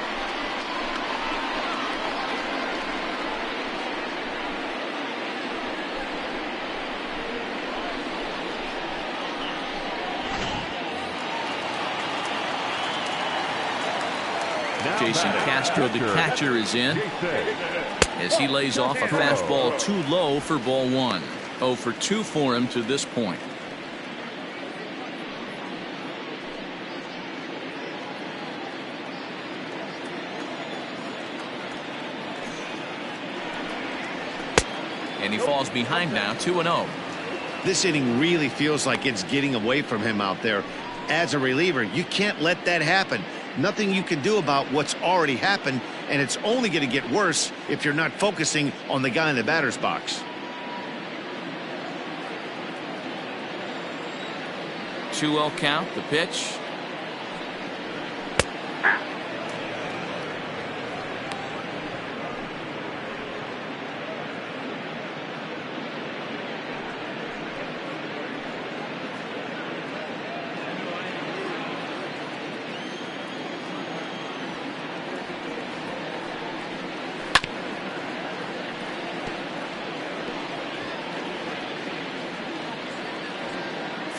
Jason Castro, the catcher, is in as he lays off a fastball too low for ball 1. 0 for 2 for him to this point. And he falls behind now, 2-0. This inning really feels like it's getting away from him out there. As a reliever, you can't let that happen. Nothing you can do about what's already happened, and it's only going to get worse if you're not focusing on the guy in the batter's box. 2-0 count, the pitch.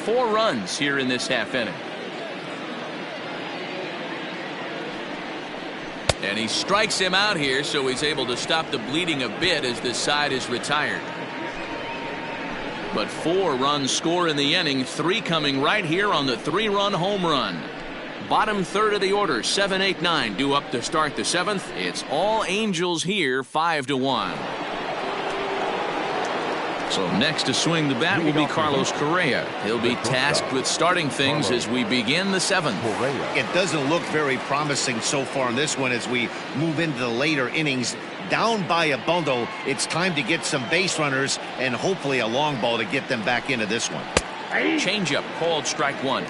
4 runs here in this half inning. And he strikes him out here, so he's able to stop the bleeding a bit as this side is retired. But 4 runs score in the inning, 3 coming right here on the 3-run home run. Bottom third of the order, 7, 8, 9 due up to start the 7th. It's all Angels here, 5-1. So next to swing the bat will be Carlos Correa. He'll be tasked with starting things as we begin the 7th. It doesn't look very promising so far in this one as we move into the later innings. Down by a bundle, it's time to get some base runners and hopefully a long ball to get them back into this one. Changeup called strike 1.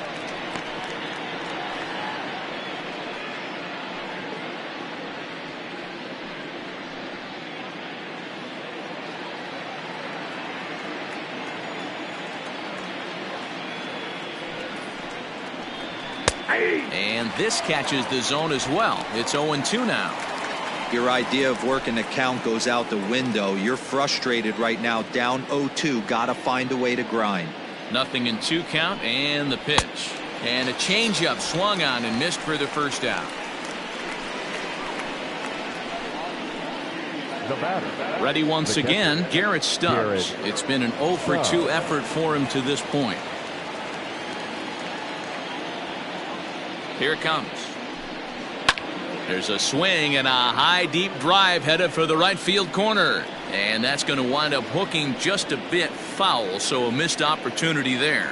And this catches the zone as well. It's 0-2 now. Your idea of working the count goes out the window. You're frustrated right now, down 0-2. Gotta find a way to grind. Nothing in 2 count, and the pitch. And a changeup swung on and missed for the first out. The batter. Ready once again, Garrett Stubbs. It's been an 0-for-2 effort for him to this point. Here it comes. There's a swing and a high deep drive headed for the right field corner. And that's going to wind up hooking just a bit foul, so a missed opportunity there.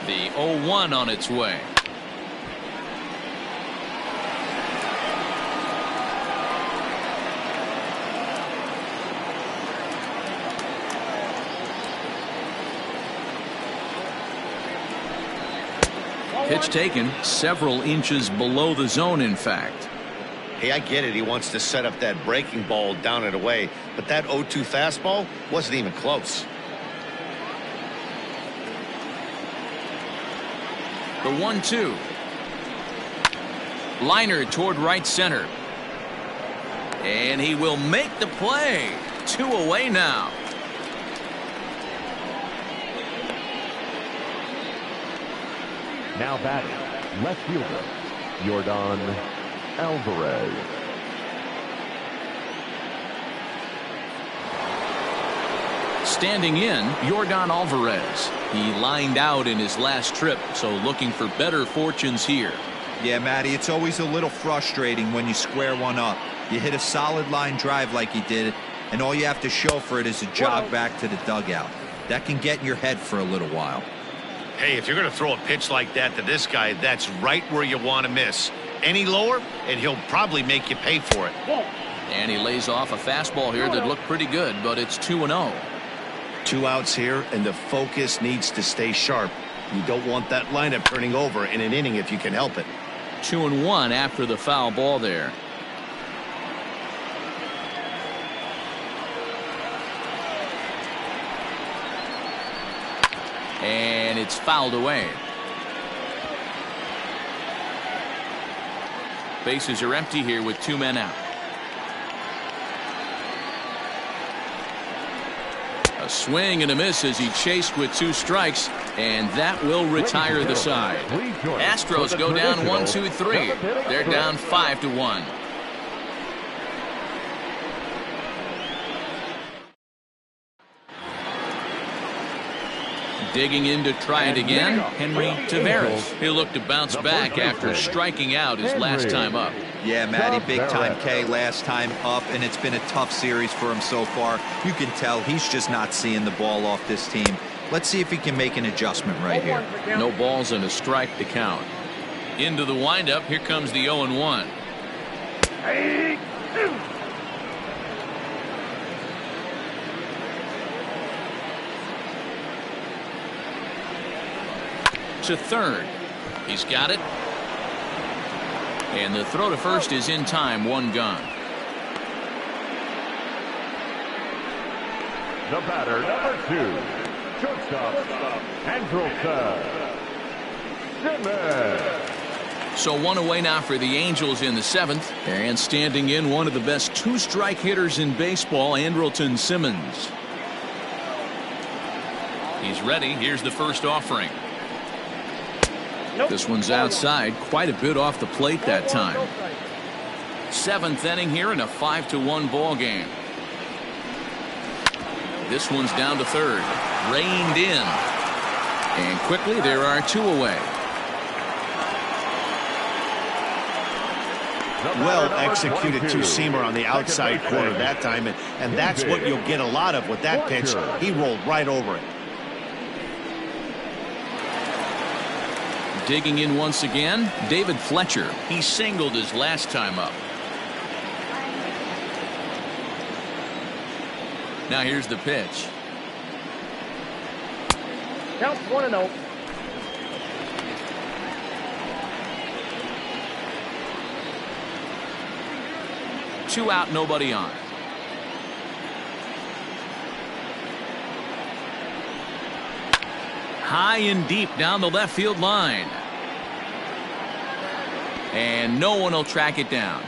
The 0-1 on its way. Pitch taken several inches below the zone, in fact. Hey, I get it. He wants to set up that breaking ball down and away, but that 0-2 fastball wasn't even close. The 1-2. Liner toward right center. And he will make the play. 2 away now. Now batting, left fielder, Yordan Alvarez. Standing in, Yordan Alvarez. He lined out in his last trip, so looking for better fortunes here. Yeah, Matty, it's always a little frustrating when you square one up. You hit a solid line drive like he did, and all you have to show for it is a jog back to the dugout. That can get in your head for a little while. Hey, if you're going to throw a pitch like that to this guy, that's right where you want to miss. Any lower, and he'll probably make you pay for it. And he lays off a fastball here that looked pretty good, but it's 2-0. 2 outs here, and the focus needs to stay sharp. You don't want that lineup turning over in an inning if you can help it. 2-1 after the foul ball there. And it's fouled away. Bases are empty here with 2 men out. A swing and a miss as he chased with 2 strikes, and that will retire the side. Astros go down 1-2-3. They're down 5-1. Digging in to try it again, Henry Tavares. He'll look to bounce back after striking out his last time up. Yeah, Matty, big time K last time up, and it's been a tough series for him so far. You can tell he's just not seeing the ball off this team. Let's see if he can make an adjustment right here. No balls and a strike to count. Into the windup, here comes the 0-1. To third. He's got it. And the throw to first is in time, 1 gone. The batter, number 2, shortstop, Simmons. So 1 away now for the Angels in the 7th. And standing in, one of the best 2-strike hitters in baseball, Andrelton Simmons. He's ready. Here's the first offering. Nope. This one's outside, quite a bit off the plate that time. Seventh inning here in a 5-1 ball game. This one's down to third. Reined in. And quickly there are two away. Well executed two-seamer on the outside corner that time, and that's what you'll get a lot of with that pitch. He rolled right over it. Digging in once again, David Fletcher. He singled his last time up. Now here's the pitch. Count 1-0. Two out, nobody on. High and deep down the left field line. And no one will track it down.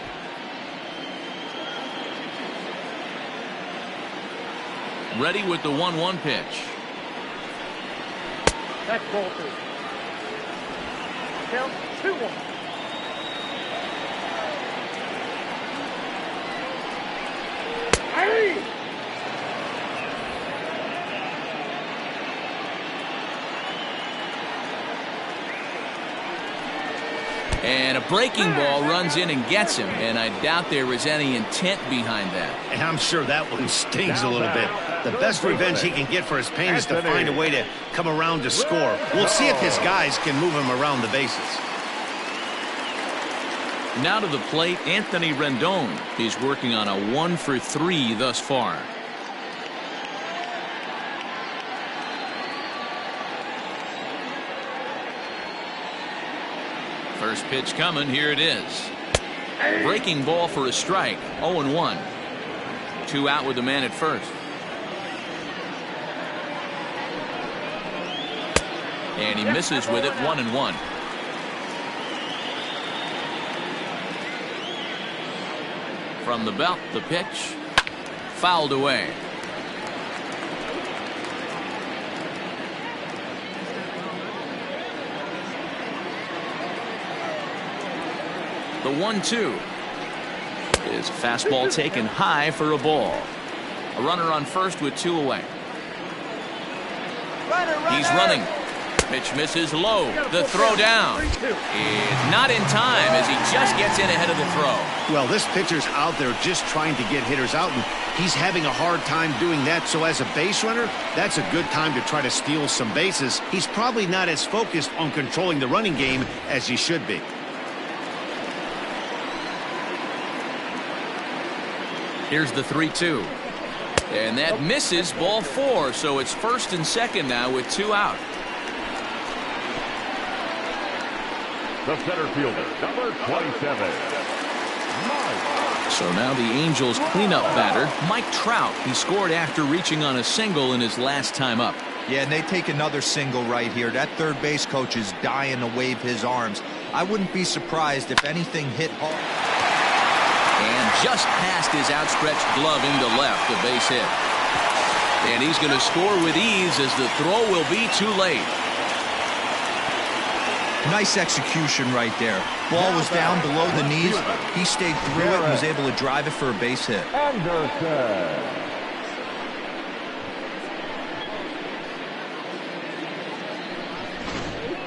Ready with the 1-1 pitch. That's ball 2. Count 2-1. Hey! And a breaking ball runs in and gets him, and I doubt there was any intent behind that. And I'm sure that one stings a little bit. The best revenge he can get for his pain is to find a way to come around to score. We'll see if his guys can move him around the bases. Now to the plate, Anthony Rendon. He's working on a 1-for-3 thus far. First pitch coming. Here it is. Breaking ball for a strike. 0-1. Two out with the man at first. And he misses with it. 1-1. From the belt, the pitch. Fouled away. The 1-2 is a fastball taken high for a ball. A runner on first with two away. He's running. Pitch misses low. The throw down is not in time as he just gets in ahead of the throw. Well, this pitcher's out there just trying to get hitters out, and he's having a hard time doing that. So as a base runner, that's a good time to try to steal some bases. He's probably not as focused on controlling the running game as he should be. Here's the 3-2. And that misses, ball 4. So it's first and second now with two out. The center fielder, number 27. So now the Angels cleanup batter, Mike Trout. He scored after reaching on a single in his last time up. Yeah, and they take another single right here. That third base coach is dying to wave his arms. I wouldn't be surprised if anything hit hard. And just past his outstretched glove into left, a base hit. And he's going to score with ease as the throw will be too late. Nice execution right there. Ball was down below the knees. He stayed through it and was able to drive it for a base hit.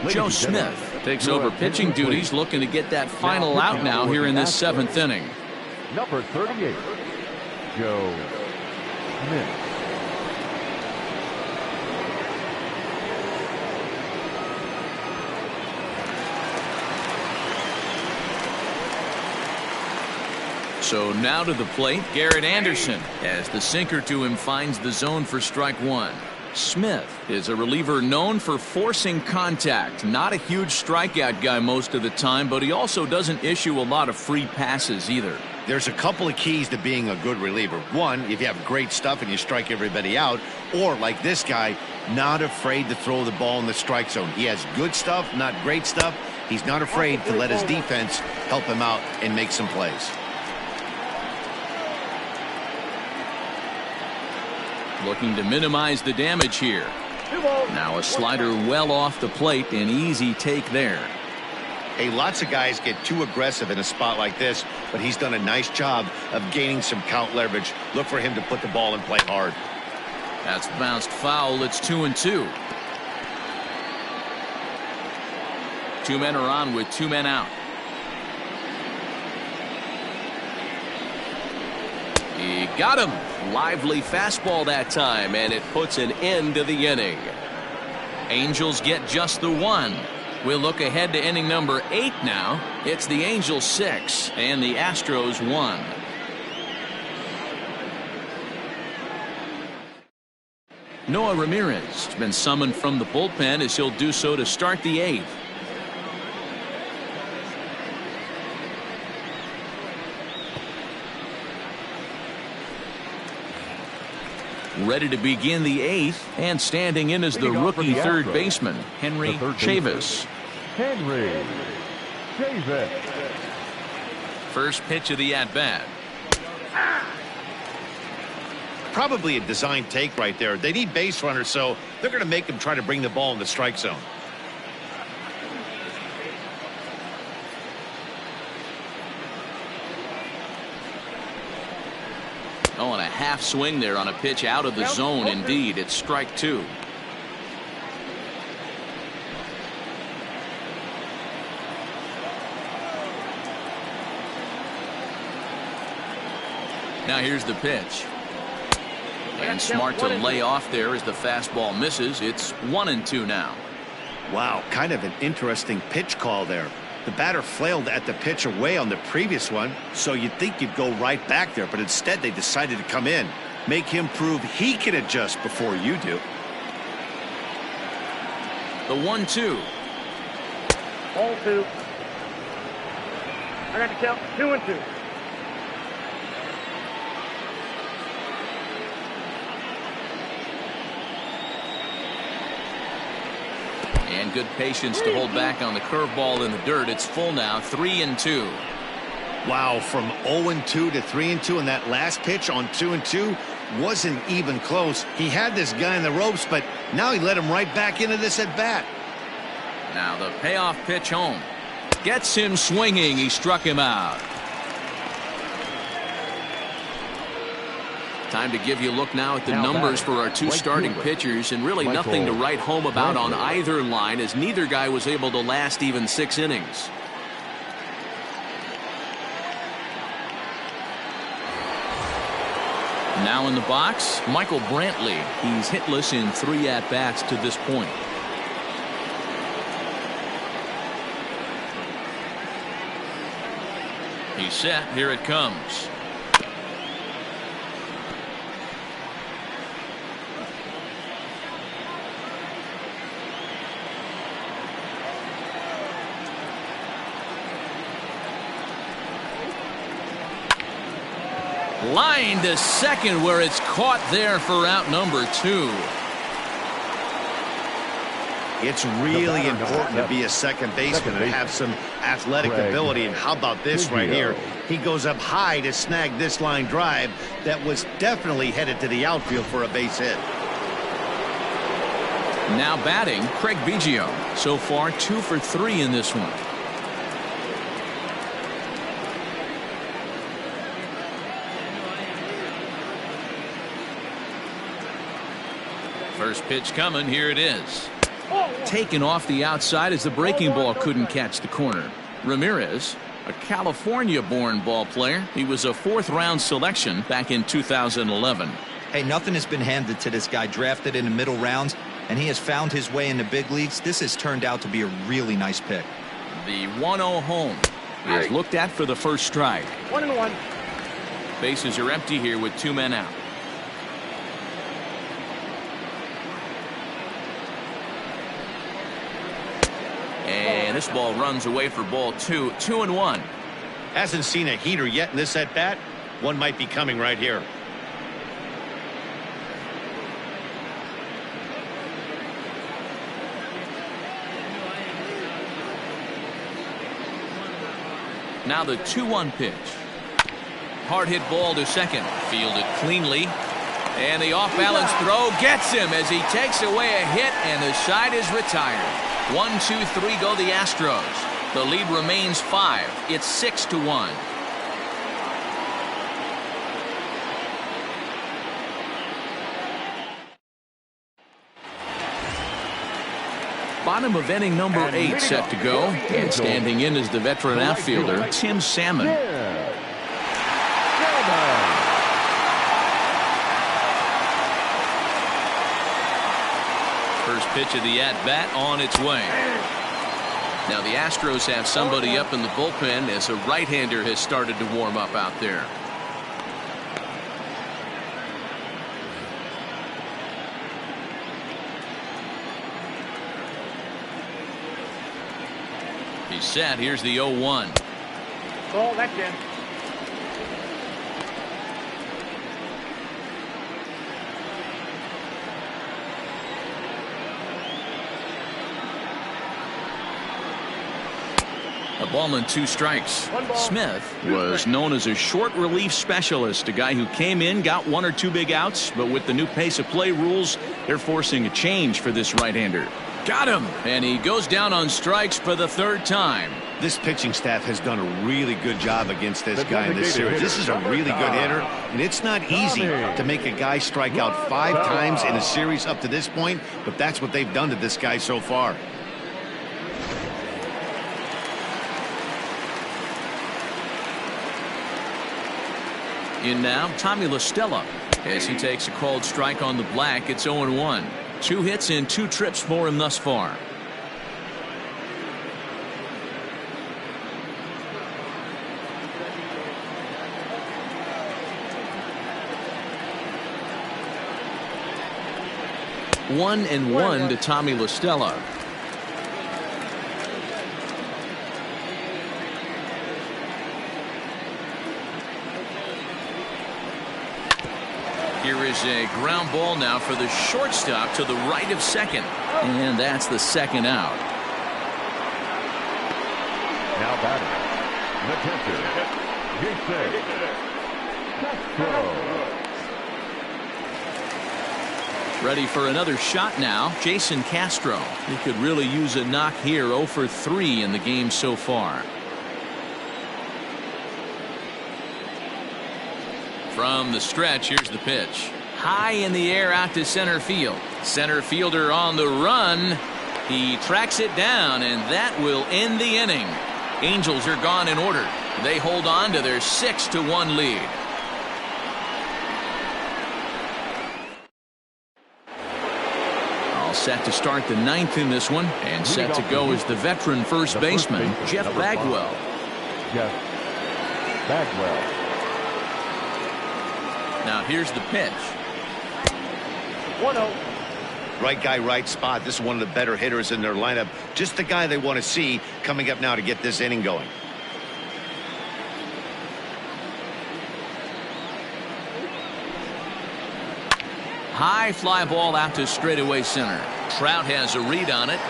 Joe Smith takes over pitching duties, looking to get that final out now here in this seventh inning. Number 38, Joe Smith. So now to the plate, Garrett Anderson, as the sinker to him finds the zone for strike one. Smith is a reliever known for forcing contact. Not a huge strikeout guy most of the time, but he also doesn't issue a lot of free passes either. There's a couple of keys to being a good reliever. One, if you have great stuff and you strike everybody out, or like this guy, not afraid to throw the ball in the strike zone. He has good stuff, not great stuff. He's not afraid to let his defense help him out and make some plays. Looking to minimize the damage here. 2 balls. Now a slider well off the plate, an easy take there. Hey, lots of guys get too aggressive in a spot like this, but he's done a nice job of gaining some count leverage. Look for him to put the ball in play hard. That's bounced foul. It's 2-2. 2 men are on with 2 men out. He got him. Lively fastball that time, and it puts an end to the inning. Angels get just the 1. We'll look ahead to inning number 8 now. It's the Angels 6 and the Astros 1. Noah Ramirez has been summoned from the bullpen as he'll do so to start the 8th. Ready to begin the 8th, and standing in as the rookie third baseman, Henry Chavis. Henry Chavis. First pitch of the at-bat. Probably a design take right there. They need base runners, so they're going to make him try to bring the ball in the strike zone. Oh, and a half swing there on a pitch out of the zone. Indeed, it's strike 2. Now here's the pitch. And smart to lay off there as the fastball misses. It's 1-2 now. Wow, kind of an interesting pitch call there. The batter flailed at the pitch away on the previous one, so you'd think you'd go right back there, but instead they decided to come in. Make him prove he can adjust before you do. The 1-2. Ball 2. I got to count 2-2. And good patience to hold back on the curveball in the dirt. It's full now, 3-2. Wow, from 0-2 to 3-2, and that last pitch on 2-2 wasn't even close. He had this guy in the ropes, but now he let him right back into this at bat. Now the payoff pitch home. Gets him swinging. He struck him out. Time to give you a look now at the numbers for our 2 starting pitchers, and really nothing to write home about on either line, as neither guy was able to last even 6 innings. Now in the box, Michael Brantley. He's hitless in 3 at-bats to this point. He's set. Here it comes. Line to second, where it's caught there for out number 2. It's really important to be a second baseman and have some athletic ability. And how about this right here? He goes up high to snag this line drive that was definitely headed to the outfield for a base hit. Now batting, Craig Biggio. So far 2 for 3 in this one. First pitch coming. Here it is. Taken off the outside as the breaking ball couldn't catch the corner. Ramirez, a California-born ball player. He was a 4th-round selection back in 2011. Hey, nothing has been handed to this guy. Drafted in the middle rounds, and he has found his way in the big leagues. This has turned out to be a really nice pick. The 1-0 home is looked at for the first strike. 1-1. Bases are empty here with 2 men out. And this ball runs away for ball 2. 2-1. Hasn't seen a heater yet in this at bat. One might be coming right here. Now the 2-1 pitch. Hard hit ball to second. Fielded cleanly. And the off-balance throw gets him as he takes away a hit, and the side is retired. 1-2-3 go the Astros. The lead remains 5. It's 6-1. Bottom of inning number 8 set to go, and standing in is the veteran outfielder Tim Salmon. First pitch of the at-bat on its way. Now the Astros have somebody up in the bullpen as a right-hander has started to warm up out there. He's set. Here's the 0-1. Ball, that's in. A ball and 2 strikes. Smith was known as a short relief specialist, a guy who came in, got 1 or 2 big outs, but with the new pace of play rules, they're forcing a change for this right-hander. Got him, and he goes down on strikes for the 3rd time. This pitching staff has done a really good job against this guy in this series. This is a really good hitter, and it's not easy to make a guy strike out 5 times in a series up to this point, but that's what they've done to this guy so far. In now, Tommy La Stella, as he takes a called strike on the black. It's 0-1. 2 hits and 2 trips for him thus far. One and 1 to Tommy La Stella. Here is a ground ball now for the shortstop to the right of second. And that's the 2nd out. Now batting, the catcher, Castro. Ready for another shot now, Jason Castro. He could really use a knock here. 0 for 3 in the game so far. From the stretch, here's the pitch. High in the air out to center field. Center fielder on the run. He tracks it down, and that will end the inning. Angels are gone in order. They hold on to their 6-1 lead. All set to start the 9th in this one, and set to go is the veteran first baseman, Jeff Bagwell. Jeff Bagwell. Now here's the pitch. 1-0. Right guy, right spot. This is one of the better hitters in their lineup. Just the guy they want to see coming up now to get this inning going. High fly ball out to straightaway center. Trout has a read on it.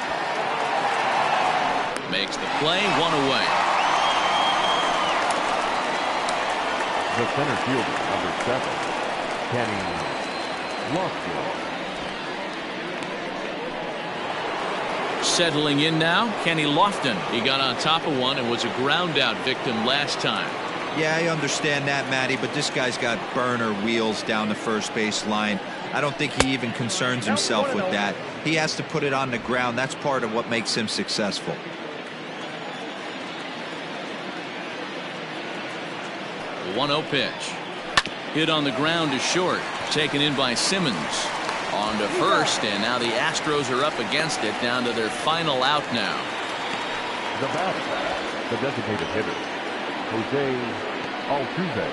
Makes the play, 1 away. The center fielder, number 7, Kenny Lofton. Settling in now, Kenny Lofton. He got on top of one and was a ground out victim last time. Yeah, I understand that, Matty, but this guy's got burner wheels down the first base line. I don't think he even concerns himself with that. He has to put it on the ground. That's part of what makes him successful. The 1-0 pitch. Hit on the ground to short. Taken in by Simmons. On to first, and now the Astros are up against it, down to their final out now. The batter, the designated hitter, Jose Altuve.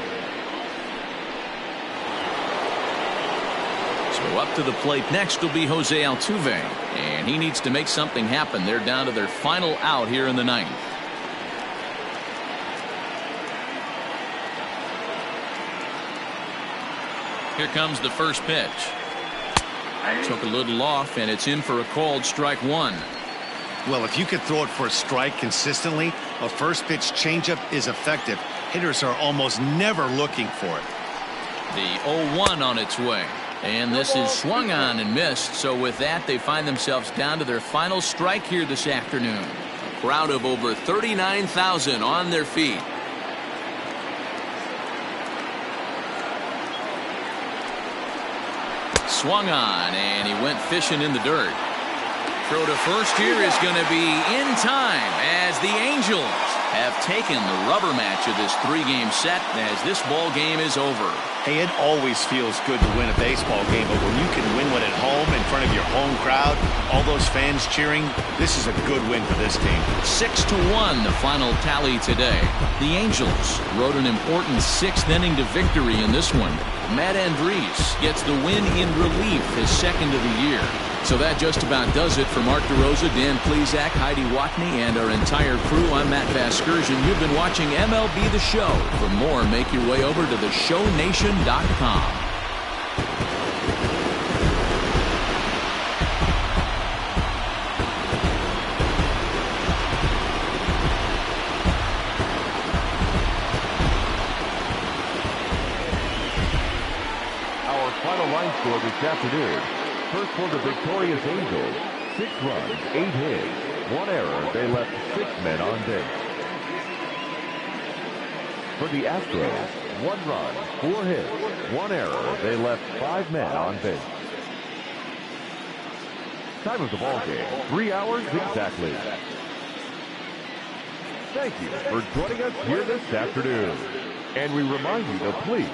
So up to the plate next will be Jose Altuve, and he needs to make something happen. They're down to their final out here in the 9th. Here comes the first pitch. Took a little off, and it's in for a called strike 1. Well, if you could throw it for a strike consistently, a first pitch changeup is effective. Hitters are almost never looking for it. The 0-1 on its way. And this is swung on and missed. So with that, they find themselves down to their final strike here this afternoon. A crowd of over 39,000 on their feet. Swung on, and he went fishing in the dirt. Throw to first here is going to be in time as the Angels have taken the rubber match of this 3-game set as this ball game is over. Hey, it always feels good to win a baseball game, but when you can win one at home in front of your home crowd, all those fans cheering, this is a good win for this team. 6-1 the final tally today. The Angels rode an important 6th inning to victory in this one. Matt Andriese gets the win in relief, his 2nd of the year. So that just about does it for Mark DeRosa, Dan Plesac, Heidi Watney, and our entire crew. I'm Matt Vasgersian. You've been watching MLB The Show. For more, make your way over to theshownation.com. Our final line score this afternoon. First for the victorious Angels, 6 runs, 8 hits, 1 error. They left 6 men on base. For the Astros, 1 run, 4 hits, 1 error. They left 5 men on base. Time of the ball game, 3 hours exactly. Thank you for joining us here this afternoon. And we remind you to please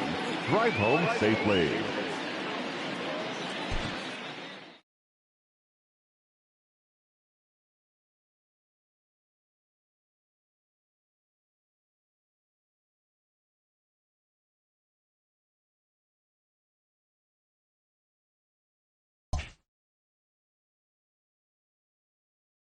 drive home safely.